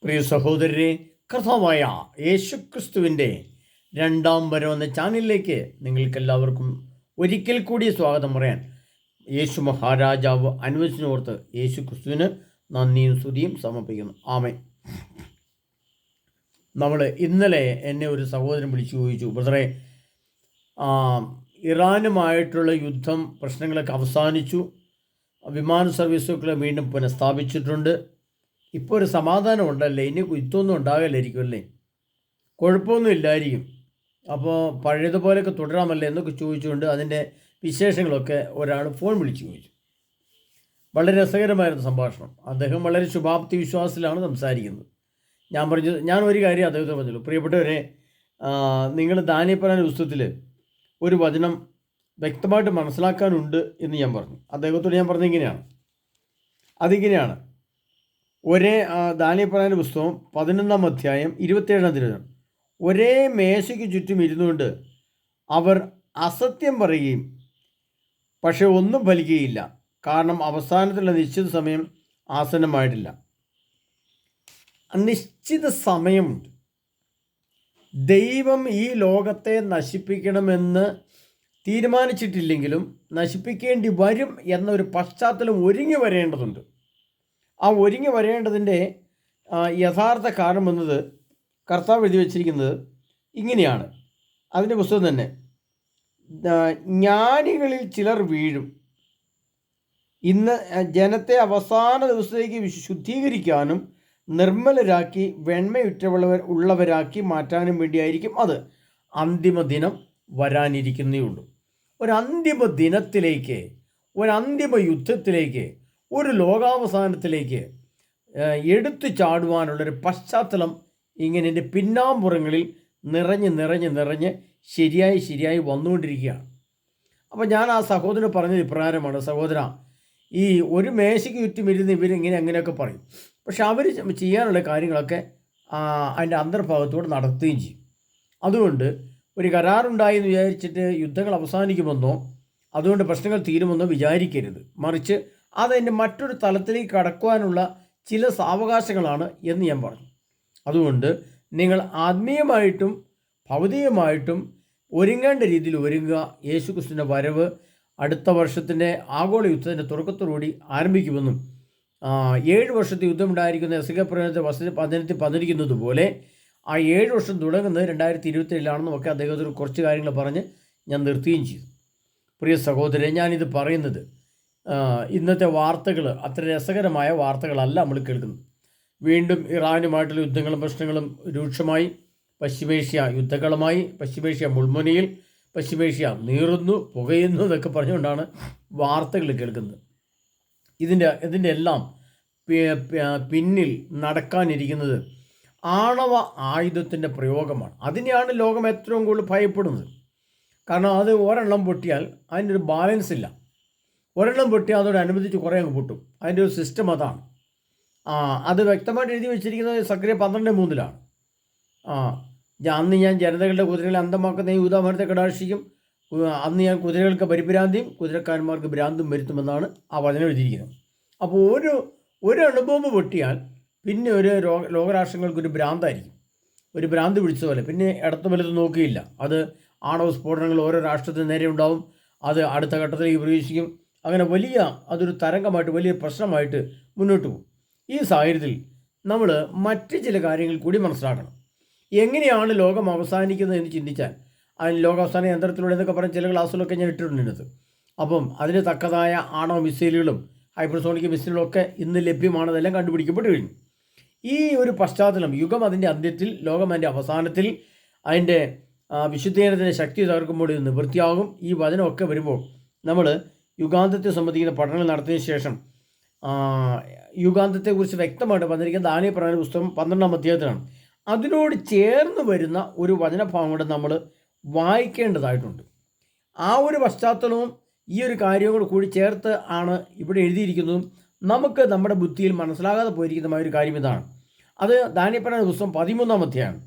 പ്രിയ സഹോദരരെ, കർത്താവായ യേശുക്രിസ്തുവിൻ്റെ രണ്ടാം വരവെന്ന ചാനലിലേക്ക് നിങ്ങൾക്കെല്ലാവർക്കും ഒരിക്കൽ കൂടി സ്വാഗതം പറയാൻ യേശു മഹാരാജാവ് അനുവദിച്ചിനോർത്ത് യേശുക്രിസ്തുവിന് നന്ദിയും സ്തുതിയും സമർപ്പിക്കുന്നു. ആമേൻ. നമ്മൾ ഇന്നലെ എന്നെ ഒരു സഹോദരൻ വിളിച്ചു ചോദിച്ചു, ബ്രദറെ, ഇറാനുമായിട്ടുള്ള യുദ്ധം പ്രശ്നങ്ങളൊക്കെ അവസാനിച്ചു, വിമാന സർവീസുകളെ വീണ്ടും പുനഃസ്ഥാപിച്ചിട്ടുണ്ട്, ഇപ്പോൾ ഒരു സമാധാനം ഉണ്ടല്ലേ, ഇനി യുദ്ധമൊന്നും ഉണ്ടാകില്ലായിരിക്കും അല്ലേ, കുഴപ്പമൊന്നും ഇല്ലായിരിക്കും, അപ്പോൾ പഴയതുപോലെയൊക്കെ തുടരാമല്ലേ എന്നൊക്കെ ചോദിച്ചുകൊണ്ട് അതിൻ്റെ വിശേഷങ്ങളൊക്കെ ഒരാൾ ഫോൺ വിളിച്ച് ചോദിച്ചു. വളരെ രസകരമായിരുന്നു സംഭാഷണം. അദ്ദേഹം വളരെ ശുഭാപ്തി വിശ്വാസത്തിലാണ് സംസാരിക്കുന്നത്. ഞാൻ ഒരു കാര്യം അദ്ദേഹത്തെ പറഞ്ഞുള്ളൂ, പ്രിയപ്പെട്ടവരെ, നിങ്ങൾ ദാനിയേൽ പുസ്തകത്തിൽ ഒരു വചനം വ്യക്തമായിട്ട് മനസ്സിലാക്കാനുണ്ട് എന്ന് ഞാൻ പറഞ്ഞു. അദ്ദേഹത്തോട് ഞാൻ പറഞ്ഞിങ്ങനെയാണ്, അതിങ്ങനെയാണ്, ദാനിയേൽ പുസ്തകം 11 അധ്യായം 27 തിരുവചനം, ഒരേ മേശയ്ക്ക് ചുറ്റും ഇരുന്നുകൊണ്ട് അവർ അസത്യം പറയുകയും പക്ഷെ ഒന്നും ഫലിക്കുകയില്ല, കാരണം അവസാനത്തിലുള്ള നിശ്ചിത സമയം ആസന്നമായിട്ടില്ല. നിശ്ചിത സമയമുണ്ട്. ദൈവം ഈ ലോകത്തെ നശിപ്പിക്കണമെന്ന് തീരുമാനിച്ചിട്ടില്ലെങ്കിലും നശിപ്പിക്കേണ്ടി വരും എന്നൊരു പശ്ചാത്തലം ഒരുങ്ങി വരേണ്ടതുണ്ട്. ആ ഒരുങ്ങി വരേണ്ടതിൻ്റെ യഥാർത്ഥ കാരണം എന്നത് കർത്താവ് എഴുതി വച്ചിരിക്കുന്നത് ഇങ്ങനെയാണ്. അതിൻ്റെ പുസ്തകം തന്നെ, ജ്ഞാനികളിൽ ചിലർ വീഴും, ഇന്ന് ജനത്തെ അവസാന ദിവസത്തേക്ക് ശുദ്ധീകരിക്കാനും നിർമ്മലരാക്കി ഉള്ളവരാക്കി മാറ്റാനും വേണ്ടിയായിരിക്കും അത്. അന്തിമ ദിനം വരാനിരിക്കുന്നേ ഉള്ളൂ. ഒരന്തിമ ദിനത്തിലേക്ക്, ഒരന്തിമ യുദ്ധത്തിലേക്ക്, ഒരു ലോകാവസാനത്തിലേക്ക് എടുത്തു ചാടുവാനുള്ളൊരു പശ്ചാത്തലം ഇങ്ങനെ എൻ്റെ പിന്നാമ്പുറങ്ങളിൽ നിറഞ്ഞ് ശരിയായി വന്നുകൊണ്ടിരിക്കുകയാണ്. അപ്പോൾ ഞാൻ ആ സഹോദരൻ പറഞ്ഞത് ഇപ്രകാരമാണ്, സഹോദര, ഈ ഒരു മേശയ്ക്ക് ചുറ്റും ഇരുന്ന് ഇവരിങ്ങനെ അങ്ങനെയൊക്കെ പറയും, പക്ഷെ അവർ ചെയ്യാനുള്ള കാര്യങ്ങളൊക്കെ അതിൻ്റെ അന്തർഭാഗത്തോടെ നടത്തുകയും ചെയ്യും. അതുകൊണ്ട് ഒരു കരാറുണ്ടായി എന്ന് വിചാരിച്ചിട്ട് യുദ്ധങ്ങൾ അവസാനിക്കുമെന്നോ അതുകൊണ്ട് പ്രശ്നങ്ങൾ തീരുമെന്നോ വിചാരിക്കരുത്, മറിച്ച് അതതിൻ്റെ മറ്റൊരു തലത്തിലേക്ക് കടക്കുവാനുള്ള ചില സാവകാശങ്ങളാണ് എന്ന് ഞാൻ പറഞ്ഞു. അതുകൊണ്ട് നിങ്ങൾ ആത്മീയമായിട്ടും ഭൗതികമായിട്ടും ഒരുങ്ങേണ്ട രീതിയിൽ ഒരുങ്ങുക. യേശുക്രിസ്തുവിൻ്റെ വരവ് അടുത്ത വർഷത്തിൻ്റെ ആഗോള യുദ്ധത്തിൻ്റെ തുടക്കത്തോടുകൂടി ആരംഭിക്കുമെന്നും 7 വർഷത്തെ യുദ്ധമുണ്ടായിരിക്കുന്ന വചനത്തിൽ പറഞ്ഞിരിക്കുന്നത് പോലെ ആ 7 വർഷം തുടങ്ങുന്നത് 2027 ഒക്കെ അദ്ദേഹത്തിന് കുറച്ച് കാര്യങ്ങൾ പറഞ്ഞ് ഞാൻ നിർത്തുകയും ചെയ്തു. പ്രിയ സഹോദരൻ, ഞാനിത് പറയുന്നത് ഇന്നത്തെ വാർത്തകൾ അത്ര രസകരമായ വാർത്തകളല്ല നമ്മൾ കേൾക്കുന്നത്. വീണ്ടും ഇറാനുമായിട്ടുള്ള യുദ്ധങ്ങളും പ്രശ്നങ്ങളും രൂക്ഷമായി, പശ്ചിമേഷ്യ യുദ്ധകളമായി, പശ്ചിമേഷ്യ മുൾമുനയിൽ, പശ്ചിമേഷ്യ നീറുന്നു, പുകയുന്നു എന്നൊക്കെ പറഞ്ഞുകൊണ്ടാണ് വാർത്തകൾ കേൾക്കുന്നത്. ഇതിൻ്റെ എല്ലാം പിന്നിൽ നടക്കാനിരിക്കുന്നത് ആണവ ആയുധത്തിൻ്റെ പ്രയോഗമാണ്. അതിനെയാണ് ലോകം ഏറ്റവും കൂടുതൽ ഭയപ്പെടുന്നത്. കാരണം അത് ഒരെണ്ണം പൊട്ടിയാൽ അതിൻ്റെ ഒരു ബാലൻസ് ഇല്ല. ഒരെണ്ണം പൊട്ടിയാൽ അതോടനുബന്ധിച്ച് കുറേ അങ്ങ് പൊട്ടും. അതിൻ്റെ ഒരു സിസ്റ്റം അതാണ്. അത് വ്യക്തമായിട്ട് എഴുതി വെച്ചിരിക്കുന്നത് സക്രിയ 12:3 അന്ന് ഞാൻ ജനതകളുടെ കുതിരകളെ അന്തമാക്കുന്ന യൂദാമരത്തെ കടാക്ഷിക്കും, അന്ന് ഞാൻ കുതിരകൾക്ക് പരിഭ്രാന്തിയും കുതിരക്കാരന്മാർക്ക് ഭ്രാന്തും വരുത്തുമെന്നാണ് ആ വചനം എഴുതിയിരിക്കുന്നത്. അപ്പോൾ ഒരു അണുബോംബ് പൊട്ടിയാൽ പിന്നെ ഒരു ലോകരാഷ്ട്രങ്ങൾക്കൊരു ഭ്രാന്തായിരിക്കും, ഒരു ഭ്രാന്ത് പിടിച്ച പോലെ. പിന്നെ ഇടത്ത് വലത്ത് നോക്കിയില്ല, അത് ആണവ സ്ഫോടനങ്ങൾ ഓരോ രാഷ്ട്രത്തിന് നേരെ ഉണ്ടാവും, അത് അടുത്ത ഘട്ടത്തിലേക്ക് പ്രവേശിക്കും. അങ്ങനെ അതൊരു തരംഗമായിട്ട് വലിയ പ്രശ്നമായിട്ട് മുന്നോട്ട് പോകും. ഈ സാഹചര്യത്തിൽ നമ്മൾ മറ്റ് ചില കാര്യങ്ങൾ കൂടി മനസ്സിലാക്കണം. എങ്ങനെയാണ് ലോകം അവസാനിക്കുന്നത് എന്ന് ചിന്തിച്ചാൽ, അതിന് ലോകാവസാന യന്ത്രത്തിലൂടെ എന്നൊക്കെ പറഞ്ഞ് ചില ക്ലാസ്സുകളൊക്കെ ഞാൻ ഇട്ടിട്ടുണ്ട്. അപ്പം അതിന് തക്കതായ ആണവ മിസൈലുകളും ഹൈപ്പർസോണിക് മിസൈലുകളും ഒക്കെ ഇന്ന് ലഭ്യമാണ്. അതെല്ലാം കണ്ടുപിടിക്കപ്പെട്ട് കഴിഞ്ഞു. ഈ ഒരു പശ്ചാത്തലം, യുഗം അതിൻ്റെ അന്ത്യത്തിൽ, ലോകം അതിൻ്റെ അവസാനത്തിൽ, അതിൻ്റെ വിശുദ്ധീകരണത്തിൻ്റെ ശക്തി തകർക്കുമ്പോൾ ഇത് നിവൃത്തിയാകും. ഈ വചനമൊക്കെ വരുമ്പോൾ നമ്മൾ യുഗാന്തത്തെ സംബന്ധിക്കുന്ന പഠനങ്ങൾ നടത്തിയതിന് ശേഷം യുഗാന്തത്തെക്കുറിച്ച് വ്യക്തമായിട്ട് പറഞ്ഞിരിക്കുന്ന ദാനിയേൽ പുസ്തകം 12 അധ്യായത്തിലാണ്. അതിനോട് ചേർന്ന് വരുന്ന ഒരു വചനഭാഗം കൂടെ നമ്മൾ വായിക്കേണ്ടതായിട്ടുണ്ട്. ആ ഒരു പശ്ചാത്തലവും ഈ ഒരു കാര്യവും കൂടി ചേർത്ത് ആണ് ഇവിടെ എഴുതിയിരിക്കുന്നതും നമുക്ക് നമ്മുടെ ബുദ്ധിയിൽ മനസ്സിലാകാതെ പോയിരിക്കുന്നതുമായ ഒരു കാര്യം ഇതാണ്. അത് ദാനിയേൽ പുസ്തകം 13 അധ്യായം.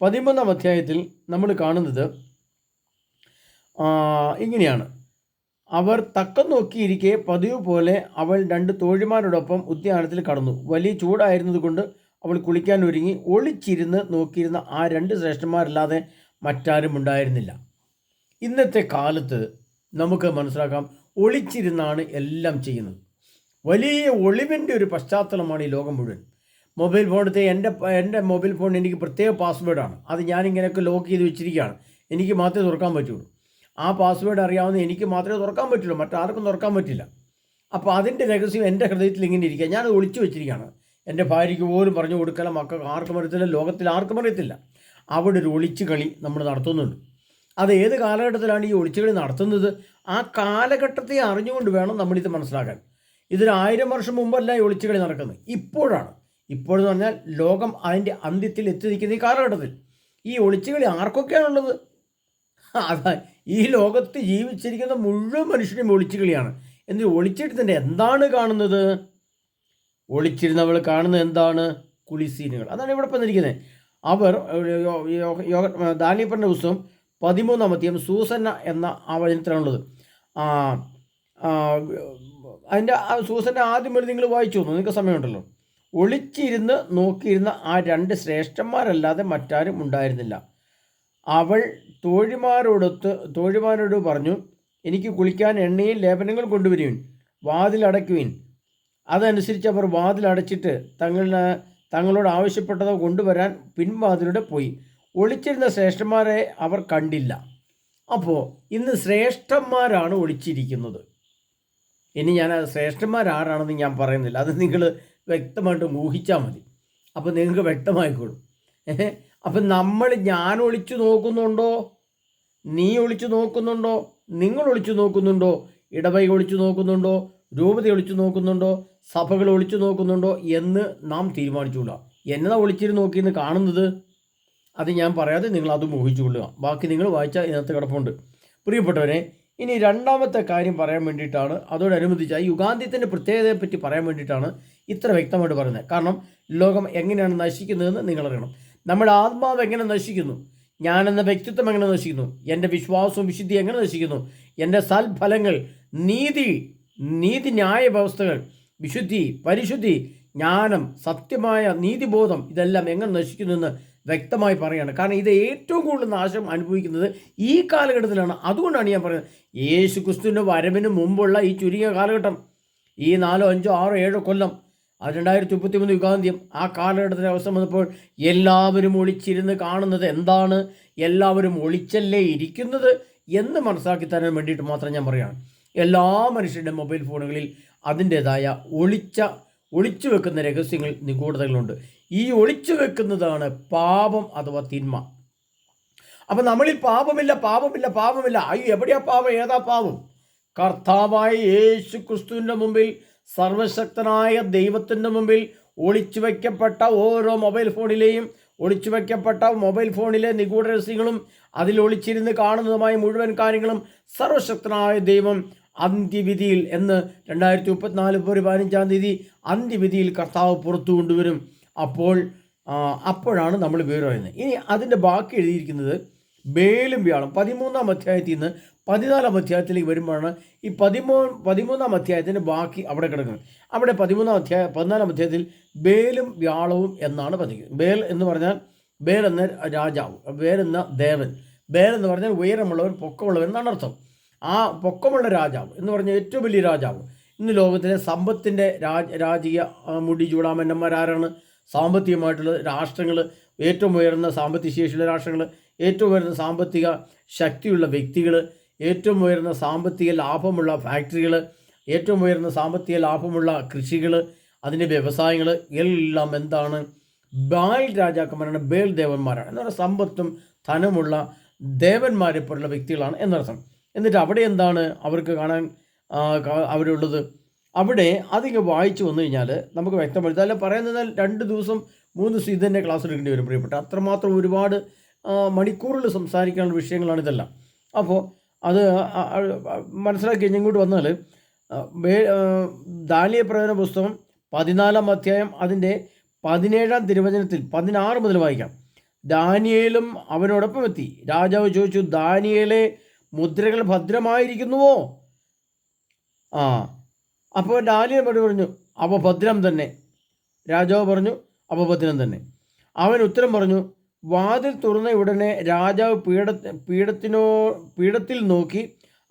13 അധ്യായത്തിൽ നമ്മൾ കാണുന്നത് ഇങ്ങനെയാണ്, അവർ തക്കം നോക്കിയിരിക്കെ പതിവ് പോലെ അവൾ 2 തോഴിമാരോടൊപ്പം ഉദ്യാനത്തിൽ കടന്നു. വലിയ ചൂടായിരുന്നത് കൊണ്ട് അവൾ കുളിക്കാൻ ഒരുങ്ങി ഒളിച്ചിരുന്ന് നോക്കിയിരുന്ന ആ 2 ശ്രേഷ്ഠന്മാരല്ലാതെ മറ്റാരും ഉണ്ടായിരുന്നില്ല. ഇന്നത്തെ കാലത്ത് നമുക്ക് മനസ്സിലാക്കാം, ഒളിച്ചിരുന്നാണ് എല്ലാം ചെയ്യുന്നത്. വലിയ ഒളിവിൻ്റെ ഒരു പശ്ചാത്തലമാണ് ഈ ലോകം മുഴുവൻ. മൊബൈൽ ഫോണത്തെ എൻ്റെ മൊബൈൽ ഫോൺ എനിക്ക് പ്രത്യേക പാസ്വേഡാണ്. അത് ഞാനിങ്ങനെയൊക്കെ ലോക്ക് ചെയ്ത് വെച്ചിരിക്കുകയാണ്. എനിക്ക് മാത്രമേ തുറക്കാൻ പറ്റുള്ളൂ. ആ പാസ്വേഡ് അറിയാവുന്ന എനിക്ക് മാത്രമേ തുറക്കാൻ പറ്റുള്ളൂ, മറ്റാർക്കും തുറക്കാൻ പറ്റില്ല. അപ്പോൾ അതിൻ്റെ രഹസ്യം എൻ്റെ ഹൃദയത്തിൽ ഇങ്ങനെ ഇരിക്കുക. ഞാനത് ഒളിച്ചു വെച്ചിരിക്കുകയാണ്. എൻ്റെ ഭാര്യയ്ക്ക് പോലും പറഞ്ഞു കൊടുക്കല, മക്കൾക്ക് ആർക്കും അറിയത്തില്ല, ലോകത്തിൽ ആർക്കും അറിയത്തില്ല. അവിടെ ഒരു ഒളിച്ചു കളി നമ്മൾ നടത്തുന്നുണ്ട്. അത് ഏത് കാലഘട്ടത്തിലാണ് ഈ ഒളിച്ചു കളി നടത്തുന്നത്? ആ കാലഘട്ടത്തെ അറിഞ്ഞുകൊണ്ട് വേണം നമ്മളിത് മനസ്സിലാക്കാൻ. ഇതൊരു 1000 വർഷം മുമ്പല്ല ഈ ഒളിച്ചു കളി നടക്കുന്നത്, ഇപ്പോഴാണ്. ഇപ്പോഴെന്ന് പറഞ്ഞാൽ ലോകം അതിൻ്റെ അന്ത്യത്തിൽ എത്തി നിൽക്കുന്ന ഈ കാലഘട്ടത്തിൽ ഈ ഒളിച്ചു കളി ആർക്കൊക്കെയാണുള്ളത്? അതാ ഈ ലോകത്ത് ജീവിച്ചിരിക്കുന്ന മുഴുവൻ മനുഷ്യരും ഒളിച്ചു കളിയാണ്. എന്നിട്ട് ഒളിച്ചിട്ട് തന്നെ എന്താണ് കാണുന്നത്? ഒളിച്ചിരുന്നവൾ കാണുന്നത് എന്താണ്? കുളിസീനുകൾ. അതാണ് ഇവിടെ പറഞ്ഞിരിക്കുന്നത്. അവർ ദാനിയേലിന്റെ പുസ്തകം 13-ാം അധ്യായം സൂസന്ന എന്ന ആ വചനത്തിലാണുള്ളത്. അതിൻ്റെ സൂസൻ്റെ ആദ്യം വരെ നിങ്ങൾ വായിച്ചു തോന്നുന്നു, നിങ്ങൾക്ക് സമയമുണ്ടല്ലോ. ഒളിച്ചിരുന്ന് നോക്കിയിരുന്ന ആ 2 ശ്രേഷ്ഠന്മാരല്ലാതെ മറ്റാരും ഉണ്ടായിരുന്നില്ല. അവൾ തോഴിമാരോട് പറഞ്ഞു, എനിക്ക് കുളിക്കാൻ എണ്ണയും ലേപനങ്ങളും കൊണ്ടുവരുവിൻ, വാതിലടയ്ക്കുവിൻ. അതനുസരിച്ച് അവർ വാതിലടച്ചിട്ട് തങ്ങളോട് ആവശ്യപ്പെട്ടത് കൊണ്ടുവരാൻ പിൻവാതിലൂടെ പോയി. ഒളിച്ചിരുന്ന ശ്രേഷ്ഠന്മാരെ അവർ കണ്ടില്ല. അപ്പോൾ ഇന്ന് ശ്രേഷ്ഠന്മാരാണ് ഒളിച്ചിരിക്കുന്നത്. ഇനി ഞാൻ ശ്രേഷ്ഠന്മാരാരാണെന്ന് ഞാൻ പറയുന്നില്ല, അത് നിങ്ങൾ വ്യക്തമായിട്ട് ഊഹിച്ചാൽ മതി. അപ്പോൾ നിങ്ങൾക്ക് വ്യക്തമായിക്കോളും. അപ്പം ഞാൻ ഒളിച്ചു നോക്കുന്നുണ്ടോ? നീ ഒളിച്ചു നോക്കുന്നുണ്ടോ? നിങ്ങൾ ഒളിച്ചു നോക്കുന്നുണ്ടോ? ഇടവക ഒളിച്ചു നോക്കുന്നുണ്ടോ? രൂപത ഒളിച്ചു നോക്കുന്നുണ്ടോ? സഭകൾ ഒളിച്ചു നോക്കുന്നുണ്ടോ എന്ന് നാം തീരുമാനിച്ചുകൊള്ളുക. എന്നതാ ഒളിച്ചിരുന്ന് നോക്കിയെന്ന് കാണുന്നത്? അത് ഞാൻ പറയാതെ നിങ്ങൾ അതും ഊഹിച്ചുകൊള്ളുക. ബാക്കി നിങ്ങൾ വായിച്ചാൽ ഇതിനകത്ത് കിടപ്പുണ്ട്. പ്രിയപ്പെട്ടവരെ, ഇനി രണ്ടാമത്തെ കാര്യം പറയാൻ വേണ്ടിയിട്ടാണ്, അതോടനുബന്ധിച്ച് യുഗാന്ത്യത്തിൻ്റെ പ്രത്യേകതയെപ്പറ്റി പറയാൻ വേണ്ടിയിട്ടാണ് ഇത്ര വ്യക്തമായിട്ട് പറയുന്നത്. കാരണം ലോകം എങ്ങനെയാണ് നശിക്കുന്നതെന്ന് നിങ്ങളറിയണം. നമ്മുടെ ആത്മാവ് എങ്ങനെ നശിക്കുന്നു, ഞാനെന്ന വ്യക്തിത്വം എങ്ങനെ നശിക്കുന്നു, എൻ്റെ വിശ്വാസവും വിശുദ്ധി എങ്ങനെ നശിക്കുന്നു, എൻ്റെ സൽഫലങ്ങൾ, നീതി ന്യായ വ്യവസ്ഥകൾ, വിശുദ്ധി, പരിശുദ്ധി, ജ്ഞാനം, സത്യമായ നീതിബോധം, ഇതെല്ലാം എങ്ങനെ നശിക്കുന്നു എന്ന് വ്യക്തമായി പറയുകയാണ്. കാരണം ഇത് ഏറ്റവും കൂടുതൽ നാശം അനുഭവിക്കുന്നത് ഈ കാലഘട്ടത്തിലാണ്. അതുകൊണ്ടാണ് ഞാൻ പറയുന്നത്, യേശു ക്രിസ്തുവിൻ്റെ വരവിന് മുമ്പുള്ള ഈ ചുരുങ്ങിയ കാലഘട്ടം, ഈ 4, 5, 6, 7 കൊല്ലം, 2033 യുഗാന്ത്യം, ആ കാലഘട്ടത്തിൻ്റെ അവസ്ഥ വന്നപ്പോൾ എല്ലാവരും ഒളിച്ചിരുന്ന് കാണുന്നത് എന്താണ്? എല്ലാവരും ഒളിച്ചല്ലേ ഇരിക്കുന്നത് എന്ന് മനസ്സിലാക്കി തരാൻ വേണ്ടിയിട്ട് മാത്രം ഞാൻ പറയുകയാണ്. എല്ലാ മനുഷ്യരുടെ മൊബൈൽ ഫോണുകളിൽ അതിൻ്റേതായ ഒളിച്ചു വെക്കുന്ന രഹസ്യങ്ങൾ, നിഗൂഢതകളുണ്ട്. ഈ ഒളിച്ചു വെക്കുന്നതാണ് പാപം അഥവാ തിന്മ. അപ്പം നമ്മളിൽ പാപമില്ല. അയ്യോ, എവിടെയാ പാപം? ഏതാ പാപം? കർത്താവായ യേശു ക്രിസ്തുവിൻ്റെ മുമ്പിൽ, സർവശക്തനായ ദൈവത്തിൻ്റെ മുമ്പിൽ ഒളിച്ചു വയ്ക്കപ്പെട്ട ഓരോ മൊബൈൽ ഫോണിലെ നിഗൂഢ രഹസ്യങ്ങളും അതിൽ ഒളിച്ചിരുന്ന് കാണുന്നതുമായ മുഴുവൻ കാര്യങ്ങളും സർവശക്തനായ ദൈവം അന്ത്യവിധിയിൽ എന്ന് 2034 ഫെബ്രുവരി 15-ാം തീയതി അന്ത്യവിധിയിൽ കർത്താവ് പുറത്തു കൊണ്ടുവരും. അപ്പോഴാണ് നമ്മൾ വിവരം അറിയുന്നത്. ഇനി അതിൻ്റെ ബാക്കി എഴുതിയിരിക്കുന്നത് ബേലും വ്യാളും 13-ാം അധ്യായത്തിൽ നിന്ന് 14-ാം അധ്യായത്തിലേക്ക് വരുമ്പോഴാണ് ഈ 13-ാം അധ്യായത്തിൻ്റെ ബാക്കി അവിടെ കിടക്കുന്നത്. അവിടെ 14-ാം അധ്യായത്തിൽ ബേലും വ്യാളവും എന്നാണ് പതിക്കുന്നത്. ബേൽ എന്ന് പറഞ്ഞാൽ ബേൽ എന്ന രാജാവ്, ബേൽ എന്ന ദേവൻ, ബേൽ എന്ന് പറഞ്ഞാൽ ഉയരമുള്ളവൻ, പൊക്കമുള്ളവൻ എന്നാണ് അർത്ഥം. ആ പൊക്കമുള്ള രാജാവ് എന്ന് പറഞ്ഞാൽ ഏറ്റവും വലിയ രാജാവ്. ഇന്ന് ലോകത്തിലെ സമ്പത്തിൻ്റെ രാജകീയ മുടി ചൂടാമന്നന്മാരാരാണ്? സാമ്പത്തികമായിട്ടുള്ള രാഷ്ട്രങ്ങൾ, ഏറ്റവും ഉയർന്ന സാമ്പത്തിക ശേഷിയുള്ള രാഷ്ട്രങ്ങൾ, ഏറ്റവും ഉയർന്ന സാമ്പത്തിക ശക്തിയുള്ള വ്യക്തികൾ, ഏറ്റവും ഉയർന്ന സാമ്പത്തിക ലാഭമുള്ള ഫാക്ടറികൾ, ഏറ്റവും ഉയർന്ന സാമ്പത്തിക ലാഭമുള്ള കൃഷികൾ, അതിൻ്റെ വ്യവസായങ്ങൾ എല്ലാം എന്താണ്? ബാൽ രാജാക്കന്മാരാണ്, ബേൽ ദേവന്മാരാണ്. എന്ന് പറഞ്ഞാൽ സമ്പത്തും ധനമുള്ള ദേവന്മാരെ പോലുള്ള വ്യക്തികളാണ് എന്നർത്ഥം. എന്നിട്ട് അവിടെ എന്താണ് അവർക്ക് കാണാൻ അവരുള്ളത്? അവിടെ അധികം വായിച്ചു വന്നു കഴിഞ്ഞാൽ നമുക്ക് വ്യക്തമായിട്ട് അല്ല പറയുന്നത്. 2 ദിവസം 3 ദിവസം ഇത് തന്നെ ക്ലാസ് എടുക്കേണ്ടി വരും പ്രിയപ്പെട്ട. അത്രമാത്രം ഒരുപാട് മണിക്കൂറുകൾ സംസാരിക്കാനുള്ള വിഷയങ്ങളാണ് ഇതെല്ലാം. അപ്പോൾ അത് മനസ്സിലാക്കി കഴിഞ്ഞ് ഇങ്ങോട്ട് വന്നാൽ ദാനിയേൽ പ്രവചന പുസ്തകം 14-ാം അധ്യായം അതിൻ്റെ 17-ാം തിരുവചനത്തിൽ 16 മുതൽ വായിക്കാം. ദാനിയേലും അവനോടൊപ്പം എത്തി. രാജാവ് ചോദിച്ചു, ദാനിയേലെ, മുദ്രകൾ ഭദ്രമായിരിക്കുന്നുവോ? അപ്പോൾ ദാനിയേൽ പറഞ്ഞു, അവ ഭദ്രം തന്നെ. രാജാവ് പറഞ്ഞു, അപവചനം തന്നെ. അവൻ ഉത്തരം പറഞ്ഞു, വാതിൽ തുറന്ന ഉടനെ രാജാവ് പീഠത്തിൽ നോക്കി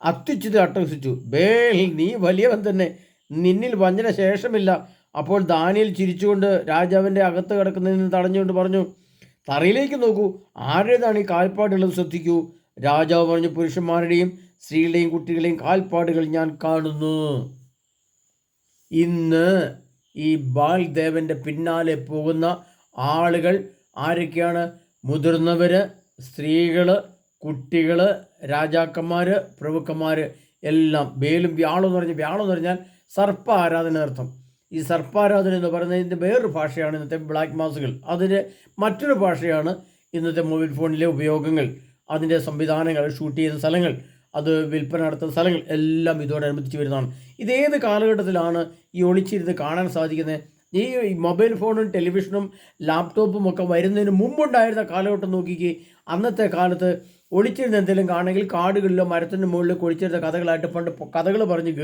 അത്യുച്ചത്തിൽ അട്ടഹസിച്ചു, ബേൽ, നീ വലിയവൻ തന്നെ, നിന്നിൽ വഞ്ചന ശേഷമില്ല. അപ്പോൾ ദാനിയേൽ ചിരിച്ചുകൊണ്ട് രാജാവിൻ്റെ അകത്ത് കിടക്കുന്നതിൽ നിന്ന് തടഞ്ഞുകൊണ്ട് പറഞ്ഞു, തറയിലേക്ക് നോക്കൂ, ആരുടേതാണ് ഈ കാൽപ്പാടുള്ളത് ശ്രദ്ധിക്കൂ. രാജാവ് പറഞ്ഞു, പുരുഷന്മാരുടെയും സ്ത്രീകളുടെയും കുട്ടികളുടെയും കാൽപ്പാടുകൾ ഞാൻ കാണുന്നു. ഇന്ന് ഈ ബാൽ ദേവൻ്റെ പിന്നാലെ പോകുന്ന ആളുകൾ ആരൊക്കെയാണ്? മുതിർന്നവർ, സ്ത്രീകൾ, കുട്ടികൾ, രാജാക്കന്മാർ, പ്രഭുക്കന്മാർ എല്ലാം. ബേലും വ്യാളം എന്ന് പറഞ്ഞാൽ സർപ്പ ആരാധന അർത്ഥം. ഈ സർപ്പാരാധന എന്ന് പറയുന്നതിൻ്റെ വേറൊരു ഭാഷയാണ് ഇന്നത്തെ ബ്ലാക്ക് മാസുകൾ. അതിൻ്റെ മറ്റൊരു ഭാഷയാണ് ഇന്നത്തെ മൊബൈൽ ഫോണിലെ ഉപയോഗങ്ങൾ, അതിൻ്റെ സംവിധാനങ്ങൾ, ഷൂട്ട് ചെയ്യുന്ന സ്ഥലങ്ങൾ, അത് വിൽപ്പന നടത്തുന്ന സ്ഥലങ്ങൾ എല്ലാം ഇതോടനുബന്ധിച്ച് വരുന്നതാണ്. ഇതേത് കാലഘട്ടത്തിലാണ് ഈ ഒളിച്ചിരുന്ന് കാണാൻ സാധിക്കുന്നത്? ഈ മൊബൈൽ ഫോണും ടെലിവിഷനും ലാപ്ടോപ്പും ഒക്കെ വരുന്നതിന് മുമ്പുണ്ടായിരുന്ന കാലഘട്ടം നോക്കിക്കേ. അന്നത്തെ കാലത്ത് ഒളിച്ചിരുന്ന് എന്തെങ്കിലും കാണുമെങ്കിൽ കാടുകളിലോ മരത്തിൻ്റെ മുകളിൽ ഒളിച്ചിരുന്ന കഥകളായിട്ട് പണ്ട് കഥകൾ പറഞ്ഞ്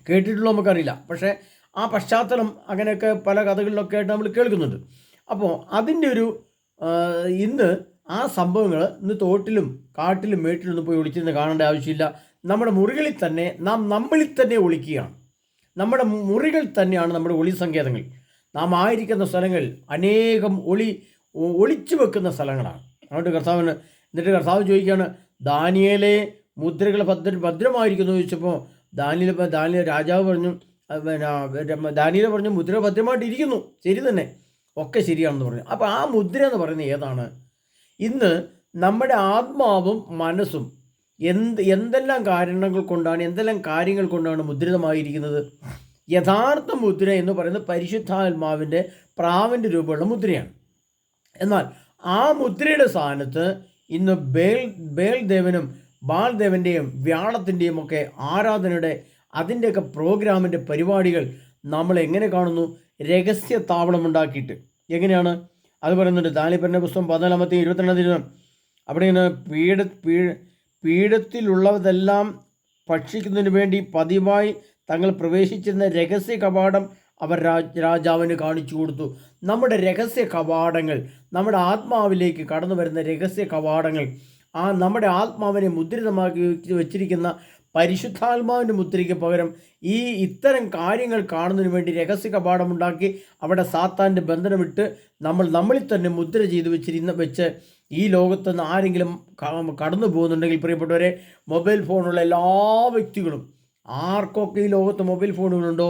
കേട്ടിട്ടുള്ള നമുക്കറിയില്ല. പക്ഷേ ആ പശ്ചാത്തലം അങ്ങനെയൊക്കെ പല കഥകളിലൊക്കെ ആയിട്ട് നമ്മൾ കേൾക്കുന്നുണ്ട്. അപ്പോൾ അതിൻ്റെ ഒരു ഇന്ന് ആ സംഭവങ്ങൾ ഇന്ന് തോട്ടിലും കാട്ടിലും മേട്ടിലൊന്നും പോയി ഒളിച്ചിരുന്ന് കാണേണ്ട ആവശ്യമില്ല. നമ്മുടെ മുറികളിൽ തന്നെ നമ്മളിൽ തന്നെ ഒളിക്കുകയാണ്. നമ്മുടെ മുറികൾ തന്നെയാണ് നമ്മുടെ ഒളി സങ്കേതങ്ങൾ. നാം ആയിരിക്കുന്ന സ്ഥലങ്ങൾ അനേകം ഒളിച്ചു വെക്കുന്ന സ്ഥലങ്ങളാണ്. അതുകൊണ്ട് കർത്താവ് ചോദിക്കുകയാണ്, ദാനിയേലെ മുദ്രകൾ ഭദ്രമായിരിക്കുന്നു ചോദിച്ചപ്പോൾ ദാനിയേൽ രാജാവ് പറഞ്ഞു, ദാനിയേൽ പറഞ്ഞു, മുദ്ര ഭദ്രമായിട്ടിരിക്കുന്നു, ശരി തന്നെ, ഒക്കെ ശരിയാണെന്ന് പറഞ്ഞു. അപ്പോൾ ആ മുദ്ര എന്ന് പറയുന്നത് ഏതാണ്? ഇന്ന് നമ്മുടെ ആത്മാവും മനസ്സും എന്തെല്ലാം കാര്യങ്ങൾ കൊണ്ടാണ് മുദ്രിതമായിരിക്കുന്നത്? യഥാർത്ഥ മുദ്ര എന്ന് പറയുന്നത് പരിശുദ്ധാത്മാവിൻ്റെ പ്രാവിൻ്റെ രൂപമുള്ള മുദ്രയാണ്. എന്നാൽ ആ മുദ്രയുടെ സ്ഥാനത്ത് ഇന്ന് ബേൽ ദേവനും ബാൽ ദേവൻ്റെയും വ്യാളത്തിൻ്റെയും ഒക്കെ ആരാധനയുടെ അതിൻ്റെയൊക്കെ പ്രോഗ്രാമിൻ്റെ പരിപാടികൾ നമ്മൾ എങ്ങനെ കാണുന്നു? രഹസ്യ താവളമുണ്ടാക്കിയിട്ട്. എങ്ങനെയാണ് അത് പറയുന്നുണ്ട്? ദാനിയേലിന്റെ പുസ്തകം 14-22 അവിടെയാണ് പീഠത്തിലുള്ളതെല്ലാം ഭക്ഷിക്കുന്നതിന് വേണ്ടി പതിവായി തങ്ങൾ പ്രവേശിച്ചിരുന്ന രഹസ്യ കവാടം അവർ രാജാവിന് കാണിച്ചു കൊടുത്തു. നമ്മുടെ രഹസ്യ കവാടങ്ങൾ, നമ്മുടെ ആത്മാവിലേക്ക് കടന്നു വരുന്ന രഹസ്യ കവാടങ്ങൾ, ആ നമ്മുടെ ആത്മാവിനെ മുദ്രിതമാക്കി വെച്ചിരിക്കുന്ന പരിശുദ്ധാത്മാവിൻ്റെ മുദ്രയ്ക്ക് പകരം ഇത്തരം കാര്യങ്ങൾ കാണുന്നതിന് വേണ്ടി രഹസ്യ കവാടമുണ്ടാക്കി അവിടെ സാത്താൻ്റെ ബന്ധനമിട്ട് നമ്മളിൽ തന്നെ മുദ്ര ചെയ്ത് വെച്ച് ഈ ലോകത്തുനിന്ന് ആരെങ്കിലും കടന്നു പോകുന്നുണ്ടെങ്കിൽ, പ്രിയപ്പെട്ടവരെ, മൊബൈൽ ഫോണുള്ള എല്ലാ വ്യക്തികളും, ആർക്കൊക്കെ ഈ ലോകത്ത് മൊബൈൽ ഫോണുകളുണ്ടോ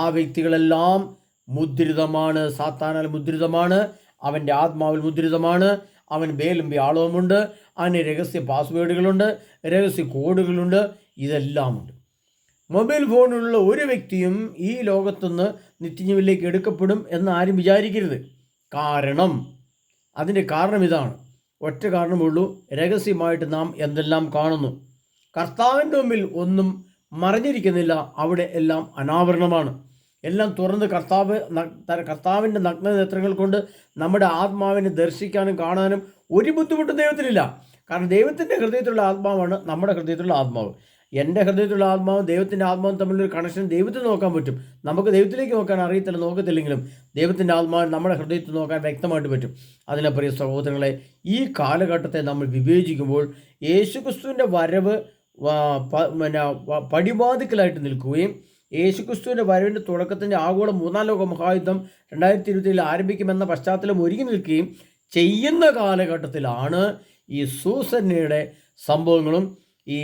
ആ വ്യക്തികളെല്ലാം മുദ്രിതമാണ്, സാത്താനാൽ മുദ്രിതമാണ്, അവൻ്റെ ആത്മാവിൽ മുദ്രിതമാണ്. അവൻ ബേലും വ്യാളവുമുണ്ട്, അവന് രഹസ്യ പാസ്വേഡുകളുണ്ട്, രഹസ്യ കോഡുകളുണ്ട്, ഇതെല്ലാമുണ്ട്. മൊബൈൽ ഫോണിലുള്ള ഒരു വ്യക്തിയും ഈ ലോകത്തുനിന്ന് നിത്യജീവനിലേക്ക് എടുക്കപ്പെടും എന്ന് ആരും വിചാരിക്കരുത്. അതിൻ്റെ കാരണം ഇതാണ്, ഒറ്റ കാരണമുള്ളൂ, രഹസ്യമായിട്ട് നാം എന്തെല്ലാം കാണുന്നു. കർത്താവിൻ്റെ മുമ്പിൽ ഒന്നും മറഞ്ഞിരിക്കുന്നില്ല, അവിടെ എല്ലാം അനാവരണമാണ്. എല്ലാം തുറന്ന് കർത്താവിൻ്റെ നഗ്നനേത്രങ്ങൾ കൊണ്ട് നമ്മുടെ ആത്മാവിനെ ദർശിക്കാനും കാണാനും ഒരു ബുദ്ധിമുട്ടും ദൈവത്തിനില്ല. കാരണം ദൈവത്തിൻ്റെ ഹൃദയത്തിലുള്ള ആത്മാവാണ് നമ്മുടെ ഹൃദയത്തിലുള്ള ആത്മാവ്. എൻ്റെ ഹൃദയത്തിലുള്ള ആത്മാവും ദൈവത്തിൻ്റെ ആത്മാവും തമ്മിലൊരു കണക്ഷൻ ദൈവത്തിൽ നോക്കാൻ പറ്റും. നമുക്ക് ദൈവത്തിലേക്ക് നോക്കാൻ അറിയത്തില്ല, നോക്കത്തില്ലെങ്കിലും ദൈവത്തിൻ്റെ ആത്മാവ് നമ്മുടെ ഹൃദയത്തിൽ നോക്കാൻ വ്യക്തമായിട്ട് പറ്റും. അതിനെ പ്രിയ സഹോദരങ്ങളെ, ഈ കാലഘട്ടത്തെ നമ്മൾ വിവേചിക്കുമ്പോൾ യേശുക്രിസ്തുവിൻ്റെ വരവ് പടിവാതിക്കലായിട്ട് നിൽക്കുകയും യേശുക്രിസ്തുവിൻ്റെ വരവിൻ്റെ തുടക്കത്തിൻ്റെ ആഗോള 3-ാം ലോക മഹായുദ്ധം 2027 ആരംഭിക്കുമെന്ന പശ്ചാത്തലം ഒരുങ്ങി നിൽക്കുകയും ചെയ്യുന്ന കാലഘട്ടത്തിലാണ് ഈ സൂസന്നയുടെ സംഭവങ്ങളും ഈ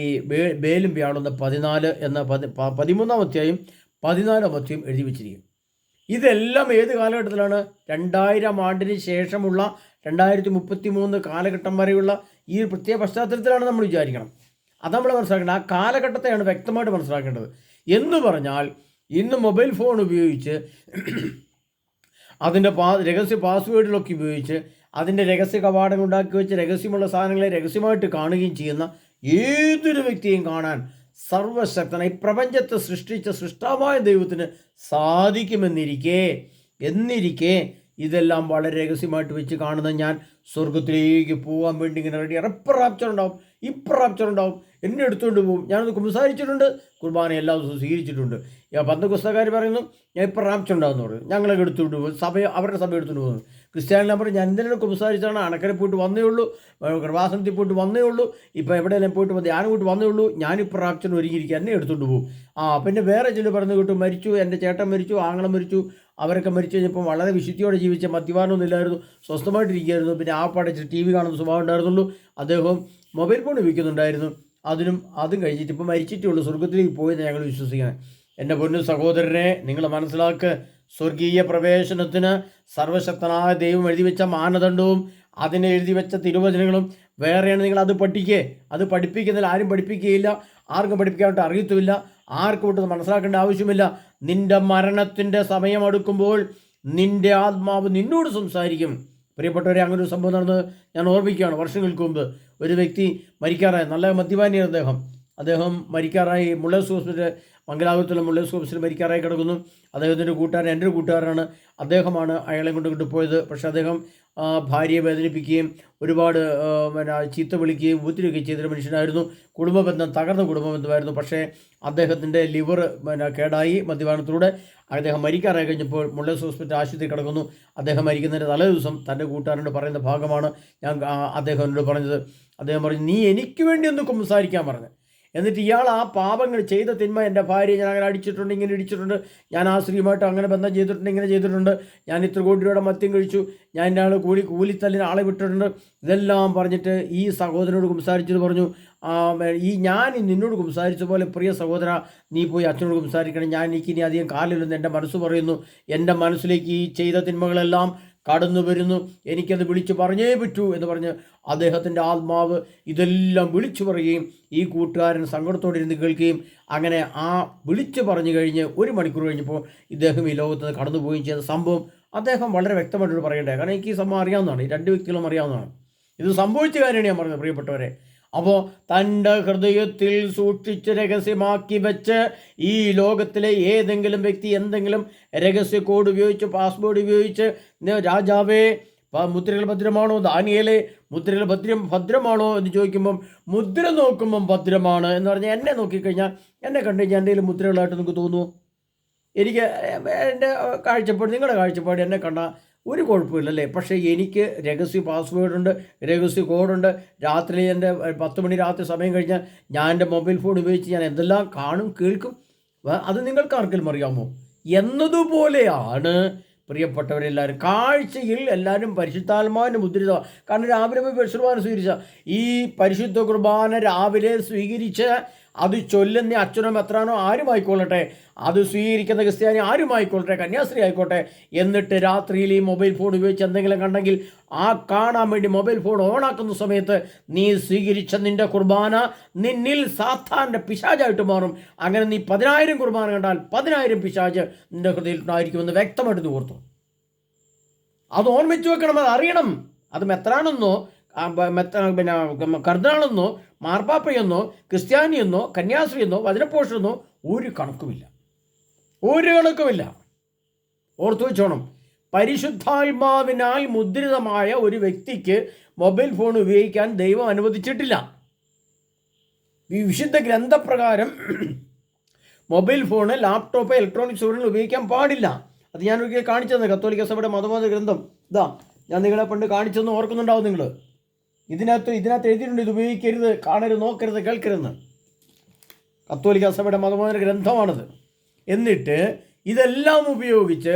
ബേലും വ്യാളുന്ന 14 എന്ന 13-ാം അധ്യായം 14-ാം അധ്യായം എഴുതി വച്ചിരിക്കും. ഇതെല്ലാം ഏത് കാലഘട്ടത്തിലാണ്? 2000 ആണ്ടിന് ശേഷമുള്ള 2033 കാലഘട്ടം വരെയുള്ള ഈ ഒരു പ്രത്യേക പശ്ചാത്തലത്തിലാണ് നമ്മൾ വിചാരിക്കണം. അത് നമ്മൾ മനസ്സിലാക്കേണ്ടത്. ആ കാലഘട്ടത്തെയാണ് വ്യക്തമായിട്ട് മനസ്സിലാക്കേണ്ടത്. എന്ന് പറഞ്ഞാൽ ഇന്ന് മൊബൈൽ ഫോൺ ഉപയോഗിച്ച് അതിൻ്റെ രഹസ്യ പാസ്വേഡുകളൊക്കെ ഉപയോഗിച്ച് അതിൻ്റെ രഹസ്യ കവാടം ഉണ്ടാക്കി വെച്ച് രഹസ്യമുള്ള സാധനങ്ങളെ രഹസ്യമായിട്ട് കാണുകയും ചെയ്യുന്ന ഏതൊരു വ്യക്തിയും കാണാൻ സർവശക്തനായി പ്രപഞ്ചത്തെ സൃഷ്ടിച്ച സൃഷ്ടാവായ ദൈവത്തിന് സാധിക്കുമെന്നിരിക്കെ ഇതെല്ലാം വളരെ രഹസ്യമായിട്ട് വെച്ച് കാണുന്ന ഞാൻ സ്വർഗത്തിലേക്ക് പോകാൻ വേണ്ടി ഇങ്ങനെ റെഡി, എപ്പോൾ റാപ്ചർ ഉണ്ടാവും, ഇപ്പം റാപ്ചർ ഉണ്ടാവും, എന്നെ എടുത്തുകൊണ്ട് പോകും. ഞാനത് കുമ്പസാരിച്ചിട്ടുണ്ട്, കുർബാന എല്ലാ ദിവസവും സ്വീകരിച്ചിട്ടുണ്ട്. പന്തക്കുസ്തക്കാർ പറയുന്നു ഞാൻ ഇപ്പം റാപ്ചർ ഉണ്ടാകുമെന്ന് പറയും. ഞങ്ങളൊക്കെ എടുത്തുകൊണ്ട് പോകും, അവരുടെ സഭ എടുത്തുകൊണ്ട് പോകുന്നു. ക്രിസ്ത്യാനികളെ പറയും ഞാൻ എന്തിനാണ് കുമ്പസാരിച്ചാണ്, അണക്കരെ പോയിട്ട് വന്നേ ഉള്ളൂ, കൃപാസനത്തിൽ പോയിട്ട് വന്നേ ഉള്ളൂ, ഇപ്പം എവിടെയെല്ലാം പോയിട്ട് ധ്യാനം പോയിട്ട് വന്നേ ഉള്ളൂ, ഞാനിപ്പോൾ റാപ്ചറിന് ഒരുങ്ങിയിരിക്കുക, എന്നെ എടുത്തുകൊണ്ട് പോകും. പിന്നെ വേറെ ചില പറഞ്ഞു കിട്ടും, മരിച്ചു, എൻ്റെ ചേട്ടൻ മരിച്ചു, ആങ്ങളും മരിച്ചു, അവരൊക്കെ മരിച്ചു കഴിഞ്ഞപ്പോൾ വളരെ വിശുദ്ധിയോടെ ജീവിച്ച, മദ്യപാനമൊന്നും ഇല്ലായിരുന്നു, സ്വസ്ഥമായിട്ടിരിക്കുകയായിരുന്നു. പിന്നെ പാടച്ച് ടി വി കാണുന്ന സ്വഭാവം ഉണ്ടായിരുന്നുള്ളൂ. അദ്ദേഹം മൊബൈൽ ഫോൺ ഉപയോഗിക്കുന്നുണ്ടായിരുന്നു. അതും കഴിഞ്ഞിട്ട് ഇപ്പോൾ മരിച്ചിട്ടുള്ളൂ, സ്വർഗത്തിലേക്ക് പോയെന്ന് ഞങ്ങൾ വിശ്വസിക്കണം. എൻ്റെ പൊന്നു സഹോദരനെ, നിങ്ങൾ മനസ്സിലാക്കുക, സ്വർഗീയ പ്രവേശനത്തിന് സർവശക്തനായ ദൈവം എഴുതി വെച്ച മാനദണ്ഡവും അതിനെ എഴുതി വെച്ച തിരുവചനങ്ങളും വേറെയാണ്. നിങ്ങൾ അത് അത് പഠിപ്പിക്കുന്നതിൽ ആരും പഠിപ്പിക്കുകയില്ല, ആർക്കും പഠിപ്പിക്കാനായിട്ട് അറിയത്തുമില്ല, ആർക്കും വിട്ടത് മനസ്സിലാക്കേണ്ട ആവശ്യമില്ല. നിന്റെ മരണത്തിൻ്റെ സമയം അടുക്കുമ്പോൾ നിന്റെ ആത്മാവ് നിന്നോട് സംസാരിക്കും. പ്രിയപ്പെട്ടവരെ, അങ്ങനെ ഒരു സംഭവം നടന്നത് ഞാൻ ഓർമ്മിക്കുകയാണ്. വർഷങ്ങൾക്ക് മുമ്പ് ഒരു വ്യക്തി മരിക്കാറായി, നല്ല മദ്യപാനിയാണ് അദ്ദേഹം മരിക്കാറായി. മുള്ളേഴ്സ് ഹോസ്പിറ്റൽ, മംഗലാപുരത്തുള്ള മുള്ളേഴ്സ് ഹോസ്പിറ്റൽ മരിക്കാറായി കിടക്കുന്നു. അദ്ദേഹത്തിൻ്റെ കൂട്ടുകാരൻ, എൻ്റെ ഒരു കൂട്ടുകാരനാണ്, അദ്ദേഹമാണ് അയാളെ കൊണ്ട് പോയത്. പക്ഷേ അദ്ദേഹം ഭാര്യയെ വേദനിപ്പിക്കുകയും ഒരുപാട് ചീത്ത വിളിക്കുകയും ഉപദ്രവിക്കുകയും ചെയ്തൊരു മനുഷ്യനായിരുന്നു. തകർന്ന കുടുംബബന്ധമായിരുന്നു. പക്ഷേ അദ്ദേഹത്തിൻ്റെ ലിവർ കേടായി മദ്യപാനത്തിലൂടെ. അദ്ദേഹം മരിക്കാറായി കഴിഞ്ഞപ്പോൾ മുള്ളേഴ്സ് ഹോസ്പിറ്റൽ ആശുപത്രി കിടക്കുന്നു. അദ്ദേഹം മരിക്കുന്നതിൻ്റെ തലേ ദിവസം തൻ്റെ കൂട്ടുകാരനോട് പറയുന്ന ഭാഗമാണ് ഞാൻ അദ്ദേഹം എന്നോട് പറഞ്ഞത്. അദ്ദേഹം പറഞ്ഞു, നീ എനിക്ക് വേണ്ടി ഒന്ന് സംസാരിക്കാൻ പറഞ്ഞു. എന്നിട്ട് ഇയാൾ ആ പാപങ്ങൾ ചെയ്ത തിന്മ, എൻ്റെ ഭാര്യയെ ഞാൻ അങ്ങനെ അടിച്ചിട്ടുണ്ട്, ഇങ്ങനെ ഇടിച്ചിട്ടുണ്ട്, ഞാൻ ആ സ്ത്രീയുമായിട്ട് അങ്ങനെ ബന്ധം ചെയ്തിട്ടുണ്ട്, ഇങ്ങനെ ചെയ്തിട്ടുണ്ട്, ഞാൻ ഇത്ര കോടി രൂപയുടെ മദ്യം കഴിച്ചു, ഞാൻ എൻ്റെ ആൾ കൂലിത്തല്ലിന് ആളെ വിട്ടിട്ടുണ്ട്, ഇതെല്ലാം പറഞ്ഞിട്ട് ഈ സഹോദരനോട് സംസാരിച്ചത് പറഞ്ഞു, ഞാൻ നിന്നോട് സംസാരിച്ച പോലെ പ്രിയ സഹോദര നീ പോയി അച്ഛനോട് സംസാരിക്കണം, ഞാൻ എനിക്കിനി അധികം കാലില്ലെന്ന് എൻ്റെ മനസ്സ് പറയുന്നു, എൻ്റെ മനസ്സിലേക്ക് ഈ ചെയ്ത തിന്മകളെല്ലാം കടന്നു വരുന്നു, എനിക്കത് വിളിച്ചു പറഞ്ഞേ പറ്റൂ എന്ന് പറഞ്ഞ് അദ്ദേഹത്തിൻ്റെ ആത്മാവ് ഇതെല്ലാം വിളിച്ചു പറയുകയും ഈ കൂട്ടുകാരൻ സങ്കടത്തോടെ ഇരുന്ന് കേൾക്കുകയും അങ്ങനെ ആ വിളിച്ചു പറഞ്ഞു കഴിഞ്ഞ് 1 മണിക്കൂർ കഴിഞ്ഞപ്പോൾ ഇദ്ദേഹം ഈ ലോകത്ത് നിന്ന് കടന്നു പോവുകയും ചെയ്ത സംഭവം അദ്ദേഹം വളരെ വ്യക്തമായിട്ട് പറയണ്ടേ. കാരണം എനിക്ക് ഈ സംഭവം അറിയാവുന്നതാണ്, ഈ 2 വ്യക്തികളും അറിയാവുന്നതാണ്. ഇത് സംഭവിച്ച കാര്യമാണ് ഞാൻ പറഞ്ഞത് പ്രിയപ്പെട്ടവരെ. അപ്പോൾ തൻ്റെ ഹൃദയത്തിൽ സൂക്ഷിച്ച് രഹസ്യമാക്കി വെച്ച് ഈ ലോകത്തിലെ ഏതെങ്കിലും വ്യക്തി എന്തെങ്കിലും രഹസ്യ കോഡ് ഉപയോഗിച്ച്, പാസ്വേഡ് ഉപയോഗിച്ച്, രാജാവേ മുദ്രകൾ ഭദ്രമാണോ, ദാനിയേലേ മുദ്രകൾ ഭദ്രമാണോ എന്ന് ചോദിക്കുമ്പം മുദ്ര നോക്കുമ്പം ഭദ്രമാണ് എന്ന് പറഞ്ഞാൽ എന്നെ നോക്കിക്കഴിഞ്ഞാൽ, എന്നെ കണ്ടു കഴിഞ്ഞാൽ എന്തെങ്കിലും മുദ്രകളായിട്ട് നിങ്ങൾക്ക് തോന്നുമോ? എനിക്ക് എൻ്റെ കാഴ്ചപ്പാട്, നിങ്ങളുടെ കാഴ്ചപ്പാട് എന്നെ കണ്ടാൽ ഒരു കുഴപ്പമില്ലല്ലേ. പക്ഷേ എനിക്ക് രഹസ്യ പാസ്വേഡുണ്ട്, രഹസ്യ കോഡുണ്ട്. രാത്രി എൻ്റെ 10 മണി രാത്രി സമയം കഴിഞ്ഞാൽ ഞാൻ എൻ്റെ മൊബൈൽ ഫോൺ ഉപയോഗിച്ച് ഞാൻ എന്തെല്ലാം കാണും, കേൾക്കും, അത് നിങ്ങൾക്ക് ആർക്കെങ്കിലും അറിയാമോ എന്നതുപോലെയാണ് പ്രിയപ്പെട്ടവരെല്ലാവരും. കാഴ്ചയിൽ എല്ലാവരും പരിശുദ്ധാത്മാവിന് മുദ്രിത. കാരണം രാവിലെ പോയി പരിശുദ്ധ കുർബാന സ്വീകരിച്ച ഈ പരിശുദ്ധ കുർബാന രാവിലെ സ്വീകരിച്ച് അത് ചൊല്ലുന്ന അച്ഛനോ മെത്രാനോ ആരുമായിക്കൊള്ളട്ടെ, അത് സ്വീകരിക്കുന്ന ക്രിസ്ത്യാനി ആരുമായിക്കൊള്ളട്ടെ, കന്യാസ്ത്രീ ആയിക്കോട്ടെ, എന്നിട്ട് രാത്രിയിൽ ഈ മൊബൈൽ ഫോൺ ഉപയോഗിച്ച് എന്തെങ്കിലും കണ്ടെങ്കിൽ ആ കാണാൻ വേണ്ടി മൊബൈൽ ഫോൺ ഓണാക്കുന്ന സമയത്ത് നീ സ്വീകരിച്ച നിൻ്റെ കുർബാന നിന്നിൽ സാത്താൻ്റെ പിശാചായിട്ട് മാറും. അങ്ങനെ നീ 10,000 കുർബാന കണ്ടാൽ 10,000 പിശാച് നിൻ്റെ ഹൃദയത്തിലായിരിക്കുമെന്ന് വ്യക്തമായിട്ട് ഓർത്തു. അത് ഓർമ്മിച്ച് വെക്കണം, അത് അറിയണം. അത് മെത്രാനെന്നോ കർദിനാളെന്നോ മാർപ്പാപ്പയെന്നോ ക്രിസ്ത്യാനിയെന്നോ കന്യാസ്ത്രീയെന്നോ വചനപോഷനെന്നോ ഒരു കണക്കുമില്ല. ഓർത്തു വെച്ചോണം. പരിശുദ്ധാത്മാവിനാൽ മുദ്രിതമായ ഒരു വ്യക്തിക്ക് മൊബൈൽ ഫോൺ ഉപയോഗിക്കാൻ ദൈവം അനുവദിച്ചിട്ടില്ല. വിശുദ്ധ ഗ്രന്ഥപ്രകാരം മൊബൈൽ ഫോണ്, ലാപ്ടോപ്പ്, ഇലക്ട്രോണിക്സ് ഉപകരണങ്ങൾ ഉപയോഗിക്കാൻ പാടില്ല. അത് ഞാൻ ഒരിക്കൽ കാണിച്ചത് കത്തോലിക്ക സഭയുടെ മതബോധ ഗ്രന്ഥം ഞാൻ നിങ്ങളെ പണ്ട് കാണിച്ചെന്ന് ഓർക്കുന്നുണ്ടാവും നിങ്ങൾ. ഇതിനകത്ത് എഴുതിയിട്ടുണ്ട്, ഇത് ഉപയോഗിക്കരുത്, കാണരുത്, നോക്കരുത്, കേൾക്കരുതെന്ന്. കത്തോലിക്ക സഭയുടെ മതബോധന ഗ്രന്ഥമാണിത്. എന്നിട്ട് ഇതെല്ലാം ഉപയോഗിച്ച്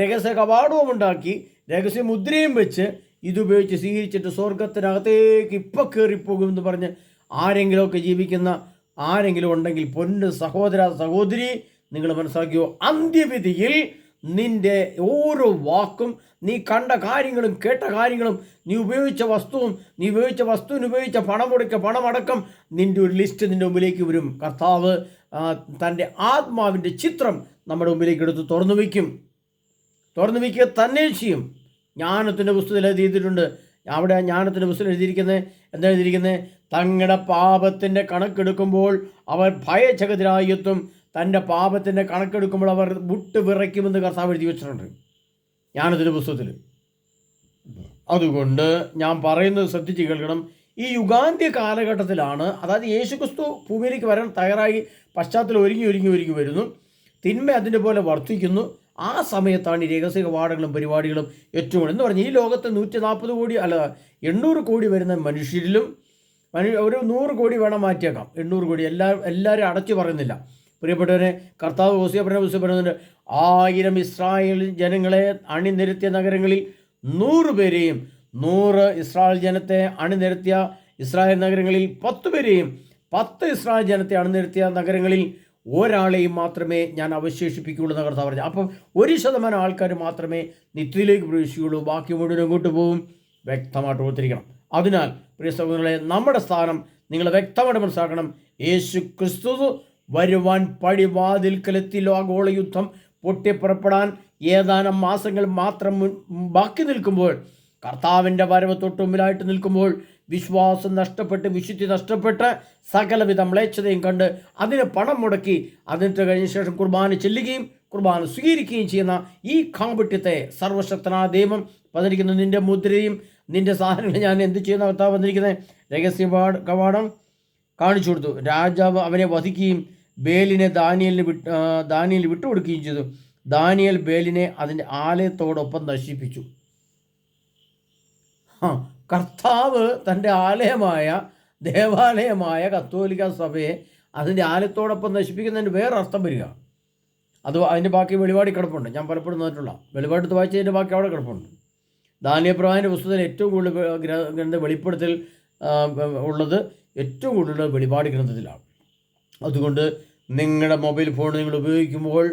രഹസ്യ കവാടവും ഉണ്ടാക്കി രഹസ്യ മുദ്രയും വെച്ച് ഇതുപയോഗിച്ച് സ്വീകരിച്ചിട്ട് സ്വർഗത്തിനകത്തേക്ക് ഇപ്പം കയറിപ്പോകുമെന്ന് പറഞ്ഞ് ആരെങ്കിലുമൊക്കെ ജീവിക്കുന്ന ആരെങ്കിലും ഉണ്ടെങ്കിൽ പൊന്ന് സഹോദര സഹോദരി നിങ്ങൾ മനസ്സിലാക്കിയോ, അന്ത്യവിധിയിൽ നിൻ്റെ ഓരോ വാക്കും, നീ കണ്ട കാര്യങ്ങളും കേട്ട കാര്യങ്ങളും, നീ ഉപയോഗിച്ച വസ്തുവിന് ഉപയോഗിച്ച പണമടക്കം നിൻ്റെ ഒരു ലിസ്റ്റ് നിൻ്റെ മുമ്പിലേക്ക് വരും. കർത്താവ് തൻ്റെ ആത്മാവിൻ്റെ ചിത്രം നമ്മുടെ മുമ്പിലേക്ക് എടുത്ത് തുറന്നു വയ്ക്കുക തന്നെ ചെയ്യും. ജ്ഞാനത്തിൻ്റെ പുസ്തകത്തിൽ എഴുതിയിട്ടുണ്ട്. അവിടെ ജ്ഞാനത്തിൻ്റെ പുസ്തകം എഴുതിയിരിക്കുന്നത് തങ്ങളുടെ പാപത്തിൻ്റെ കണക്കെടുക്കുമ്പോൾ അവർ ഭയചകിതരായെത്തും, തൻ്റെ പാപത്തിൻ്റെ കണക്കെടുക്കുമ്പോൾ അവർ മുട്ട് വിറയ്ക്കുമെന്ന് കർത്താവ് എഴുതി വെച്ചിട്ടുണ്ട് ജ്ഞാനത്തിൻ്റെ പുസ്തകത്തിൽ. അതുകൊണ്ട് ഞാൻ പറയുന്നത് ശ്രദ്ധിച്ച് കേൾക്കണം. ഈ യുഗാന്ത്യ കാലഘട്ടത്തിലാണ്, അതായത് യേശുക്രിസ്തു ഭൂമിയിലേക്ക് വരാൻ തയ്യാറായി പശ്ചാത്തലം ഒരുങ്ങി വരുന്നു, തിന്മ അതിൻ്റെ പോലെ വർദ്ധിക്കുന്നു. ആ സമയത്താണ് ഈ രഹസ്യ കവാടങ്ങളും പരിപാടികളും ഏറ്റവും കൂടുതൽ എന്ന് പറഞ്ഞാൽ ഈ ലോകത്ത് 140 കോടി അല്ല 800 കോടി വരുന്ന മനുഷ്യരിലും ഒരു 100 കോടി വേണം മാറ്റിയേക്കാം. 800 കോടി എല്ലാവരും അടച്ചു പറയുന്നില്ല. പ്രിയപ്പെട്ടവരെ, കർത്താവ് ഹോസിയ പറയുന്നുണ്ട്, 1000 ഇസ്രായേൽ ജനങ്ങളെ അണിനിരത്തിയ നഗരങ്ങളിൽ 100 പേരെയും, 100 ഇസ്രായേൽ ജനത്തെ അണിനിരത്തിയ ഇസ്രായേൽ നഗരങ്ങളിൽ 10 പേരെയും, 10 ഇസ്രായേൽ ജനത്തെ അണിനിരത്തിയ നഗരങ്ങളിൽ ഒരാളെയും മാത്രമേ ഞാൻ അവശേഷിപ്പിക്കുകയുള്ളൂ എന്ന് കർത്താവ് പറഞ്ഞു. അപ്പം 1% ആൾക്കാർ മാത്രമേ നിത്യത്തിലേക്ക് പ്രവേശിക്കുകയുള്ളൂ, ബാക്കി മുഴുവൻ എങ്ങോട്ട് പോകും? വ്യക്തമായിട്ട് ഓർത്തിരിക്കണം. അതിനാൽ പ്രിയ സഹോദരങ്ങളെ, നമ്മുടെ സ്ഥാനം നിങ്ങൾ വ്യക്തമായിട്ട് മനസ്സിലാക്കണം. യേശു ക്രിസ്തു വരുവാൻ പടിവാതിൽക്കലെത്തി ആഗോള യുദ്ധം പൊട്ടിപ്പുറപ്പെടാൻ ഏതാനും മാസങ്ങൾ മാത്രം ബാക്കി നിൽക്കുമ്പോൾ, കർത്താവിൻ്റെ വരവ് തൊട്ടുമുമ്പിലായിട്ട് നിൽക്കുമ്പോൾ, വിശ്വാസം നഷ്ടപ്പെട്ട് വിശുദ്ധി നഷ്ടപ്പെട്ട് സകലവിധ മ്ലേച്ഛതയും കണ്ട് അതിന് പണം മുടക്കി അതിന് കഴിഞ്ഞ ശേഷം കുർബാന ചെല്ലുകയും കുർബാന സ്വീകരിക്കുകയും ചെയ്യുന്ന ഈ കാപട്യത്തെ സർവശക്തനായ ദൈവം വന്നിരിക്കുന്ന നിൻ്റെ മുദ്രയും നിൻ്റെ സാധനങ്ങൾ ഞാൻ എന്ത് ചെയ്യുന്ന കർത്താവ് വന്നിരിക്കുന്നത് രഹസ്യ കവാടം കാണിച്ചു കൊടുത്തു. രാജാവ് അവനെ വധിക്കുകയും ബേലിനെ ദാനിയേൽ വിട്ടുകൊടുക്കുകയും ചെയ്തു. ദാനിയേൽ ബേലിനെ അതിൻ്റെ ആലയത്തോടൊപ്പം നശിപ്പിച്ചു. കർത്താവ് തൻ്റെ ദേവാലയമായ കത്തോലിക്ക സഭയെ അതിൻ്റെ ആലയത്തോടൊപ്പം നശിപ്പിക്കുന്നതിന് വേറെ അർത്ഥം വരിക. അതിൻ്റെ ബാക്കി വെളിപാടി കിടപ്പുണ്ട്. ഞാൻ പലപ്പോഴും നോക്കിയിട്ടുള്ള വെളിപാട് വായിച്ചതിൻ്റെ ബാക്കി അവിടെ കിടപ്പുണ്ട്. ദാനിയേൽ പ്രവാചകന്റെ പുസ്തകത്തിൽ ഏറ്റവും കൂടുതൽ വെളിപ്പെടുത്തൽ ഉള്ളത് ഏറ്റവും കൂടുതൽ വെളിപാട് ഗ്രന്ഥത്തിലാണ്. അതുകൊണ്ട് നിങ്ങളുടെ മൊബൈൽ ഫോൺ നിങ്ങൾ ഉപയോഗിക്കുമ്പോൾ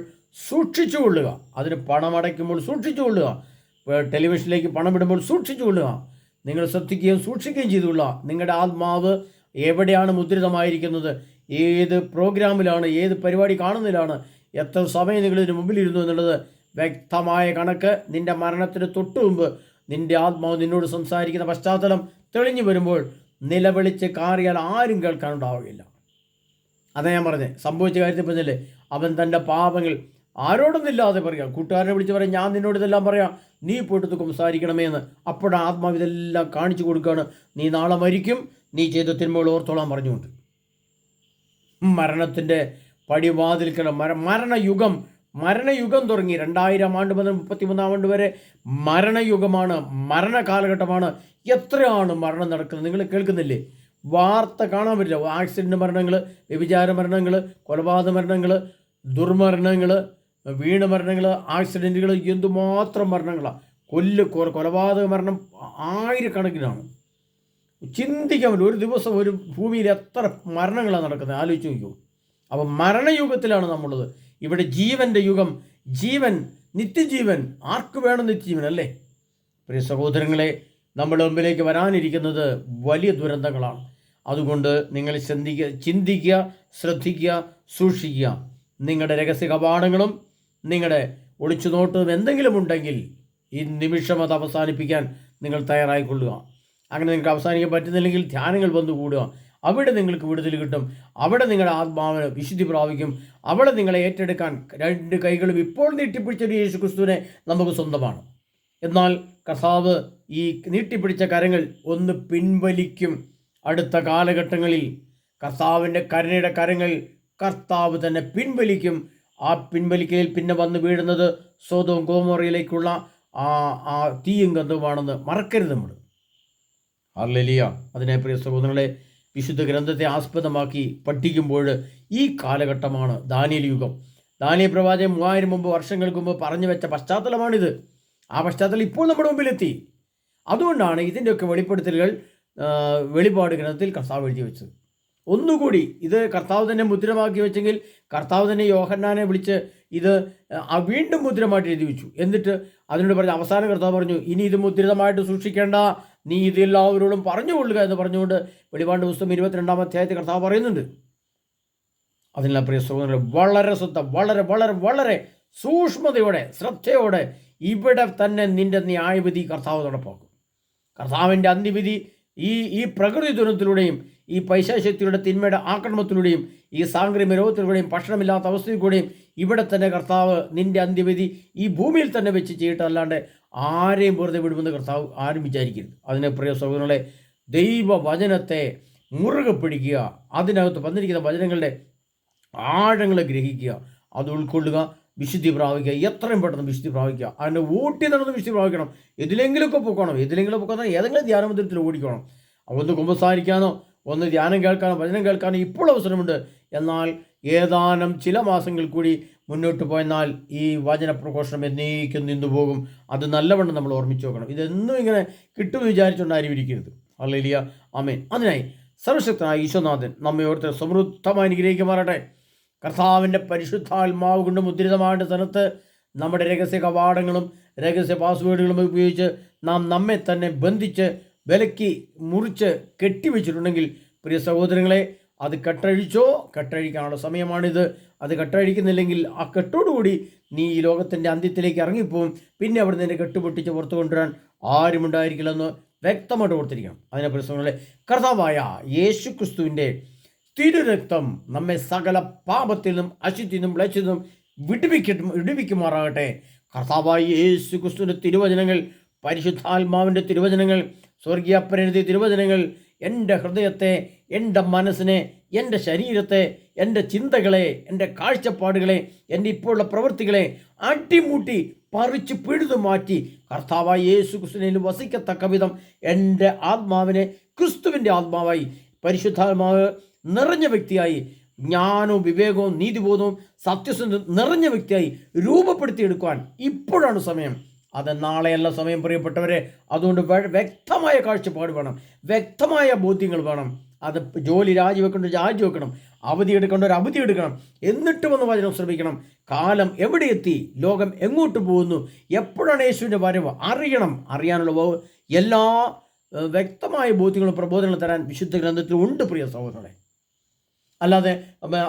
സൂക്ഷിച്ചു കൊള്ളുക. അതിന് പണമടയ്ക്കുമ്പോൾ സൂക്ഷിച്ചു കൊള്ളുക. ടെലിവിഷനിലേക്ക് പണം ഇടുമ്പോൾ സൂക്ഷിച്ചു കൊള്ളുക. നിങ്ങൾ ശ്രദ്ധിക്കുകയും സൂക്ഷിക്കുകയും ചെയ്തുകൊള്ളുക. നിങ്ങളുടെ ആത്മാവ് എവിടെയാണ് മുദ്രിതമായിരിക്കുന്നത്, ഏത് പ്രോഗ്രാമിലാണ്, ഏത് പരിപാടി കാണുന്നതിലാണ്, എത്ര സമയം നിങ്ങളിതിന് മുമ്പിലിരുന്നു എന്നുള്ളത് വ്യക്തമായ കണക്ക് നിൻ്റെ മരണത്തിന് തൊട്ടു മുമ്പ് നിൻ്റെ ആത്മാവ് നിന്നോട് സംസാരിക്കുന്ന പശ്ചാത്തലം തെളിഞ്ഞു വരുമ്പോൾ നിലവിളിച്ച് കാറിയാൽ ആരും കേൾക്കാനുണ്ടാവുകയില്ല. അതാ ഞാൻ പറഞ്ഞത്. സംഭവിച്ച കാര്യത്തിൽ പറഞ്ഞല്ലേ, അവൻ തൻ്റെ പാപങ്ങൾ ആരോടൊന്നില്ലാതെ പറയാം. കൂട്ടുകാരനെ വിളിച്ച് പറയാം, ഞാൻ നിന്നോട് ഇതെല്ലാം പറയാം, നീ പോയിട്ട് സംസാരിക്കണമേ എന്ന്. അപ്പോഴാണ് ആത്മാവ് ഇതെല്ലാം കാണിച്ചു കൊടുക്കുകയാണ്. നീ നാളെ മരിക്കും, നീ ചെയ്ത തിന്മകൾ ഓർത്തോളാൻ പറഞ്ഞുകൊണ്ട്. മരണത്തിൻ്റെ പടിവാതിൽക്കൽ മരണയുഗം തുടങ്ങി. 2000 ആണ്ട് മുതൽ 33 ആണ്ട് വരെ മരണയുഗമാണ്, മരണകാലഘട്ടമാണ്. എത്രയാണ് മരണം നടക്കുന്നത് നിങ്ങൾ കേൾക്കുന്നില്ലേ? വാർത്ത കാണാൻ പറ്റില്ല. ആക്സിഡൻറ്റ് മരണങ്ങൾ, വ്യഭിചാര മരണങ്ങൾ, കൊലപാതക മരണങ്ങൾ, ദുർമരണങ്ങൾ, വീണ് മരണങ്ങൾ, ആക്സിഡൻറ്റുകൾ, എന്തുമാത്രം മരണങ്ങളാണ്. കൊലപാതക മരണം ആയിരക്കണക്കിനാണ്. ചിന്തിക്കാൻ പറ്റും. ഒരു ദിവസം ഒരു ഭൂമിയിൽ എത്ര മരണങ്ങളാണ് നടക്കുന്നത്, ആലോചിച്ച് നോക്കൂ. അപ്പം മരണയുഗത്തിലാണ് നമ്മളുള്ളത്. ഇവിടെ ജീവൻ്റെ യുഗം, ജീവൻ, നിത്യജീവൻ. ആർക്ക് വേണം നിത്യജീവൻ അല്ലേ? പ്രിയ സഹോദരങ്ങളെ, നമ്മുടെ മുമ്പിലേക്ക് വരാനിരിക്കുന്നത് വലിയ ദുരന്തങ്ങളാണ്. അതുകൊണ്ട് നിങ്ങൾ ചിന്തിക്കുക, ശ്രദ്ധിക്കുക, സൂക്ഷിക്കുക. നിങ്ങളുടെ രഹസ്യ കവാടങ്ങളും നിങ്ങളുടെ ഒളിച്ചു നോട്ടവും എന്തെങ്കിലും ഉണ്ടെങ്കിൽ ഈ നിമിഷം അത് അവസാനിപ്പിക്കാൻ നിങ്ങൾ തയ്യാറായിക്കൊള്ളുക. അങ്ങനെ നിങ്ങൾക്ക് അവസാനിക്കാൻ പറ്റുന്നില്ലെങ്കിൽ ധ്യാനങ്ങൾ വന്നു കൂടുക. അവിടെ നിങ്ങൾക്ക് വിടുതൽ കിട്ടും. അവിടെ നിങ്ങളുടെ ആത്മാവിന് വിശുദ്ധി പ്രാപിക്കും. അവിടെ നിങ്ങളെ ഏറ്റെടുക്കാൻ 2 കൈകളും ഇപ്പോൾ നീട്ടിപ്പിടിച്ചൊരു യേശു ക്രിസ്തുവിനെ നമുക്ക് സ്വന്തമാണ്. എന്നാൽ കർത്താവ് ഈ നീട്ടിപ്പിടിച്ച കരങ്ങൾ ഒന്ന് പിൻവലിക്കും. അടുത്ത കാലഘട്ടങ്ങളിൽ കർത്താവിൻ്റെ കരുണയുടെ കരങ്ങൾ കർത്താവ് തന്നെ പിൻവലിക്കും. ആ പിൻവലിക്കയിൽ പിന്നെ വന്ന് വീഴുന്നത് സോദോം ഗോമോറയിലേക്കുള്ള ആ തീയും ഗന്ധവുമാണെന്ന് മറക്കരുത് നമ്മൾ. ഹല്ലേലൂയ. അതിനെ പ്രിയ സഹോദരങ്ങളെ, വിശുദ്ധ ഗ്രന്ഥത്തെ ആസ്പദമാക്കി പഠിക്കുമ്പോൾ ഈ കാലഘട്ടമാണ് ദാനിയേൽ യുഗം. ദാനിയേൽ പ്രവാചകൻ 3000 വർഷങ്ങൾക്ക് മുമ്പ് പറഞ്ഞു വെച്ച പശ്ചാത്തലമാണിത്. ആ പശ്ചാത്തലം ഇപ്പോൾ നമ്മുടെ മുമ്പിലെത്തി. അതുകൊണ്ടാണ് ഇതിൻ്റെയൊക്കെ വെളിപ്പെടുത്തലുകൾ വെളിപാട് ഗ്രന്ഥത്തിൽ കർത്താവ് എഴുതി വെച്ചത്. ഒന്നുകൂടി ഇത് കർത്താവ് തന്നെ മുദ്രമാക്കി വെച്ചെങ്കിൽ കർത്താവ് തന്നെ യോഹന്നാനെ വിളിച്ച് ഇത് വീണ്ടും മുദ്രമായിട്ട് എഴുതി വെച്ചു. എന്നിട്ട് അതിനോട് പറഞ്ഞ അവസാനം കർത്താവ് പറഞ്ഞു, ഇനി ഇത് മുദ്രിതമായിട്ട് സൂക്ഷിക്കേണ്ട, നീ ഇത് എല്ലാവരോടും പറഞ്ഞുകൊള്ളുക എന്ന് പറഞ്ഞുകൊണ്ട് വെളിപാട് പുസ്തകം 22-ാം അധ്യായത്തിൽ കർത്താവ് പറയുന്നുണ്ട്. അതിനെല്ലാം പ്രിയ സഹോദരങ്ങളെ, വളരെ സൂക്ഷ്മതയോടെ, ശ്രദ്ധയോടെ ഇവിടെ തന്നെ നിന്റെ ന്യായവിധി കർത്താവ് നടപ്പാക്കും. കർത്താവിൻ്റെ അന്ത്യവിധി ഈ പ്രകൃതി ദുരന്തത്തിലൂടെയും ഈ പൈശാചികതയുടെ തിന്മയുടെ ആക്രമണത്തിലൂടെയും ഈ സാംക്രമിക രോഗത്തിലൂടെയും ഭക്ഷണമില്ലാത്ത അവസ്ഥയിലൂടെയും ഇവിടെ തന്നെ കർത്താവ് നിന്റെ അന്ത്യവിധി ഈ ഭൂമിയിൽ തന്നെ വെച്ച് ചെയ്തിട്ട്, അല്ലാണ്ട് ആരെയും വെറുതെ വിടുമെന്ന് കർത്താവ് ആരും വിചാരിക്കരുത്. അതിനെ പ്രിയ സഹോദരങ്ങളെ, ദൈവവചനത്തെ മുറുകെ പിടിക്കുക, അതിനകത്ത് വന്നിരിക്കുന്ന വചനങ്ങളുടെ ആഴങ്ങളെ ഗ്രഹിക്കുക, അത് ഉൾക്കൊള്ളുക, വിശുദ്ധി പ്രാപിക്കുക, എത്രയും പെട്ടെന്ന് വിശുദ്ധി പ്രാപിക്കുക. അതിൻ്റെ ഊട്ടി നടന്ന് വിശുദ്ധി പ്രാപിക്കണം. ഏതെങ്കിലും പൊക്കണം, ഏതെങ്കിലും ധ്യാനമന്ദിരത്തിൽ ഓടിക്കണം. ഒന്ന് കുമ്പസാരിക്കാനോ ഒന്ന് ധ്യാനം കേൾക്കാനോ വചനം കേൾക്കാനോ ഇപ്പോൾ അവസരമുണ്ട്. എന്നാൽ ഏതാനും ചില മാസങ്ങൾ കൂടി മുന്നോട്ട് പോയെന്നാൽ ഈ വചന പ്രഘോഷണം എന്നേക്കും നിന്നുപോകും. അത് നല്ലവണ്ണം നമ്മൾ ഓർമ്മിച്ച് നോക്കണം. ഇതെന്നും ഇങ്ങനെ കിട്ടുമെന്ന് വിചാരിച്ചുകൊണ്ടാരും ഇരിക്കരുത്. ഹല്ലേലൂയ, ആമേൻ. അതിനായി സർവശക്തനായ ഈശോനാഥൻ നമ്മെ ഓർത്ത് സമൃദ്ധമായി അനുഗ്രഹിക്കുമാറാട്ടെ. കർത്താവിൻ്റെ പരിശുദ്ധാത്മാവ് കൊണ്ട് മുദ്രിതമായിട്ട് സ്ഥലത്ത് നമ്മുടെ രഹസ്യ കവാടങ്ങളും രഹസ്യ പാസ്വേഡുകളും ഉപയോഗിച്ച് നമ്മെ തന്നെ ബന്ധിച്ച് വിലക്കി മുറിച്ച് കെട്ടിവെച്ചിട്ടുണ്ടെങ്കിൽ പ്രിയ സഹോദരങ്ങളെ, അത് കെട്ടഴിക്കാനുള്ള സമയമാണിത്. അത് കെട്ടഴിക്കുന്നില്ലെങ്കിൽ ആ കെട്ടോടുകൂടി നീ ഈ ലോകത്തിൻ്റെ അന്ത്യത്തിലേക്ക് ഇറങ്ങിപ്പോവും. പിന്നെ അവിടെ നിന്നെ കെട്ടുപൊട്ടിച്ച് പുറത്തു കൊണ്ടുവരാൻ ആരുമുണ്ടായിരിക്കില്ലെന്ന് വ്യക്തമായിട്ട് ഓർത്തിരിക്കണം. അതിനെ പ്രശ്നങ്ങളെ കർത്താവായ യേശു ക്രിസ്തുവിൻ്റെ തിരുരക്തം നമ്മെ സകല പാപത്തിൽ നിന്നും അശുദ്ധിയിൽ നിന്നും മ്ലേച്ഛതയിൽ നിന്നും വിടുവിക്കുമാറാകട്ടെ. കർത്താവായ യേശു ക്രിസ്തുവിൻ്റെ തിരുവചനങ്ങൾ, പരിശുദ്ധാത്മാവിൻ്റെ തിരുവചനങ്ങൾ, സ്വർഗീയപ്പനെഴുതിയ തിരുവചനങ്ങൾ എൻ്റെ ഹൃദയത്തെ, എൻ്റെ മനസ്സിനെ, എൻ്റെ ശരീരത്തെ, എൻ്റെ ചിന്തകളെ, എൻ്റെ കാഴ്ചപ്പാടുകളെ, എൻ്റെ ഇപ്പോഴുള്ള പ്രവൃത്തികളെ അടിമുട്ടി പറിച്ച് പിഴുതു മാറ്റി കർത്താവായ യേശു ക്രിസ്തുവിൽ വസിക്കത്തക്ക വിധം എൻ്റെ ആത്മാവിനെ ക്രിസ്തുവിൻ്റെ ആത്മാവായി, പരിശുദ്ധാത്മാവ് നിറഞ്ഞ വ്യക്തിയായി, ജ്ഞാനവും വിവേകവും നീതിബോധവും സത്യസന്ധവും നിറഞ്ഞ വ്യക്തിയായി രൂപപ്പെടുത്തിയെടുക്കുവാൻ ഇപ്പോഴാണ് സമയം. അത് നാളെയല്ല സമയം, പ്രിയപ്പെട്ടവരെ. അതുകൊണ്ട് വ്യക്തമായ കാഴ്ചപ്പാട് വേണം, വ്യക്തമായ ബോധ്യങ്ങൾ വേണം. അത് ജോലി രാജിവെക്കണം, അവധി എടുക്കേണ്ട അവധി എടുക്കണം, എന്നിട്ട് വന്ന് വചനം ശ്രമിക്കണം. കാലം എവിടെ എത്തി, ലോകം എങ്ങോട്ട് പോകുന്നു, എപ്പോഴാണ് യേശുവിൻ്റെ വരവ് അറിയാനുള്ള എല്ലാ വ്യക്തമായ ബോധ്യങ്ങളും പ്രബോധനങ്ങളും തരാൻ വിശുദ്ധ ഗ്രന്ഥത്തിൽ ഉണ്ട് പ്രിയ സഹോദരങ്ങളെ. അല്ലാതെ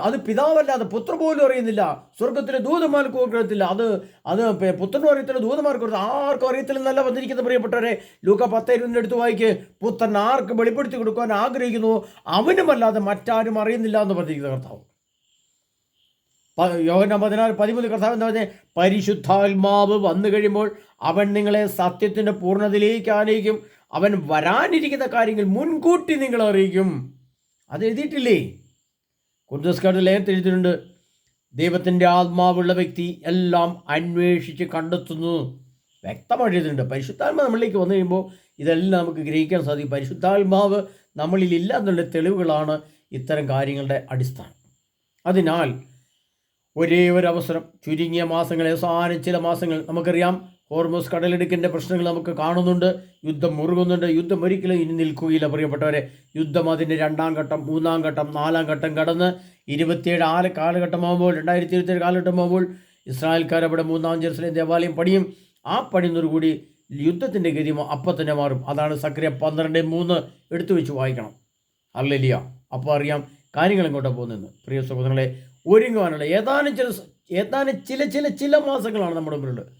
അത് പിതാവല്ലാതെ പുത്ര പോലും അറിയുന്നില്ല, സ്വർഗത്തിലെ ദൂതന്മാർക്ക് അറിയത്തില്ല, അത് പുത്രനും അറിയത്തില്ല, ദൂതന്മാർക്ക് ആർക്കും അറിയത്തില്ലെന്നല്ല വന്നിരിക്കുന്ന പ്രിയപ്പെട്ടവരെ. ലൂക്ക 10:20 എടുത്ത് വായിക്ക്. പുത്രൻ ആർക്ക് വെളിപ്പെടുത്തി കൊടുക്കാൻ ആഗ്രഹിക്കുന്നു അവനുമല്ലാതെ മറ്റാരും അറിയുന്നില്ല എന്ന് പറഞ്ഞിരിക്കുന്ന കർത്താവ്. യോഹന്നാൻ 16:13 കർത്താവ് എന്താ പറഞ്ഞത്? പരിശുദ്ധാത്മാവ് വന്നു കഴിയുമ്പോൾ അവൻ നിങ്ങളെ സത്യത്തിൻ്റെ പൂർണ്ണതയിലേക്ക് ആനയിക്കും, അവൻ വരാനിരിക്കുന്ന കാര്യങ്ങൾ മുൻകൂട്ടി നിങ്ങളെ അറിയിക്കും. അത് എഴുതിയിട്ടില്ലേ? കുർദസ്കാരുടെ ലേഖനത്തിൽ എഴുതിയിട്ടുണ്ട്, ദൈവത്തിൻ്റെ ആത്മാവുള്ള വ്യക്തി എല്ലാം അന്വേഷിച്ച് കണ്ടെത്തുന്നു. വ്യക്തമായിട്ട് എഴുതിയിട്ടുണ്ട്. പരിശുദ്ധാത്മാവ് നമ്മളിലേക്ക് വന്നു കഴിയുമ്പോൾ ഇതെല്ലാം നമുക്ക് ഗ്രഹിക്കാൻ സാധിക്കും. പരിശുദ്ധാത്മാവ് നമ്മളിലില്ല എന്നുള്ള തെളിവുകളാണ് ഇത്തരം കാര്യങ്ങളുടെ അടിസ്ഥാനം. അതിനാൽ ഒരേ ഒരു അവസരം, ചുരുങ്ങിയ മാസങ്ങൾ, അവസാനം ചില മാസങ്ങൾ, നമുക്കറിയാം ഹോർമോസ് കടലിടുക്കിൻ്റെ പ്രശ്നങ്ങൾ നമുക്ക് കാണുന്നുണ്ട്. യുദ്ധം മുറുകുന്നുണ്ട്. യുദ്ധം ഒരിക്കലും ഇനി നിൽക്കുകയില്ല പ്രിയപ്പെട്ടവരെ. യുദ്ധം അതിൻ്റെ 2ാം ഘട്ടം, 3ാം ഘട്ടം, 4ാം ഘട്ടം കടന്ന് 27 കാലഘട്ടമാകുമ്പോൾ, 2027 കാലഘട്ടമാകുമ്പോൾ ഇസ്രായേൽക്കാർ അവിടെ 3ാം ജെറുസലേം ദേവാലയം പണിയും. ആ പണിയോടുകൂടി യുദ്ധത്തിൻ്റെ ഗതി അപ്പം തന്നെ മാറും. അതാണ് സക്രിയ 12:3 എടുത്തു വെച്ച് വായിക്കണം. ഹല്ലേലൂയ. അപ്പോൾ അറിയാം കാര്യങ്ങൾ എങ്ങോട്ടാണ് പോകുന്നതെന്ന്. പ്രിയ സഹോദരങ്ങളെ, ഒരുങ്ങുവാനുള്ള ഏതാനും ചില മാസങ്ങളാണ് നമ്മുടെ മുന്നിലുള്ളത്.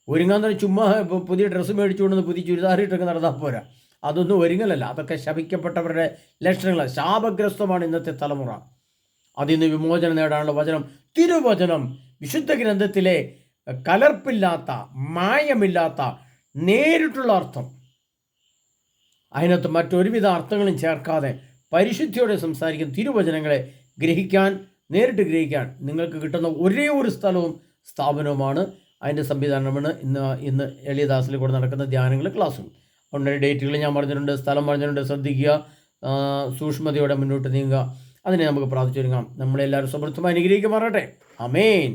ഒരുങ്ങാൻ തന്നെ ചുമ്മാ പുതിയ ഡ്രസ്സ് മേടിച്ചുകൊണ്ടെന്ന് പുതിയ ചുരിദാറിട്ടൊക്കെ നടന്നാൽ പോരാ. അതൊന്നും ഒരുങ്ങലല്ല, അതൊക്കെ ശപിക്കപ്പെട്ടവരുടെ ലക്ഷണങ്ങളാണ്. ശാപഗ്രസ്തമാണ് ഇന്നത്തെ തലമുറ. അതിൽ നിന്ന് വിമോചനം നേടാനുള്ള വചനം, തിരുവചനം, വിശുദ്ധ ഗ്രന്ഥത്തിലെ കലർപ്പില്ലാത്ത, മായമില്ലാത്ത നേരിട്ടുള്ള അർത്ഥം, അതിനകത്ത് മറ്റൊരുവിധ അർത്ഥങ്ങളും ചേർക്കാതെ പരിശുദ്ധിയോടെ സംസാരിക്കുന്ന തിരുവചനങ്ങളെ നേരിട്ട് ഗ്രഹിക്കാൻ നിങ്ങൾക്ക് കിട്ടുന്ന ഒരേ ഒരു സ്ഥലവും സ്ഥാപനവുമാണ്. അതിൻ്റെ സംവിധാനമാണ് ഇന്ന് എളിയദാസിൽ കൂടെ നടക്കുന്ന ധ്യാനങ്ങൾ, ക്ലാസ്സും. അതുകൊണ്ട് ഡേറ്റുകൾ ഞാൻ പറഞ്ഞിട്ടുണ്ട്, സ്ഥലം പറഞ്ഞിട്ടുണ്ട്. ശ്രദ്ധിക്കുക, സൂക്ഷ്മതയോടെ മുന്നോട്ട് നീങ്ങുക. അതിനെ നമുക്ക് പ്രാർത്ഥിച്ചൊരുങ്ങാം. നമ്മളെല്ലാവരും സമൃദ്ധമായി അനുഗ്രഹിക്കുമാറാട്ടെ. ആമേൻ.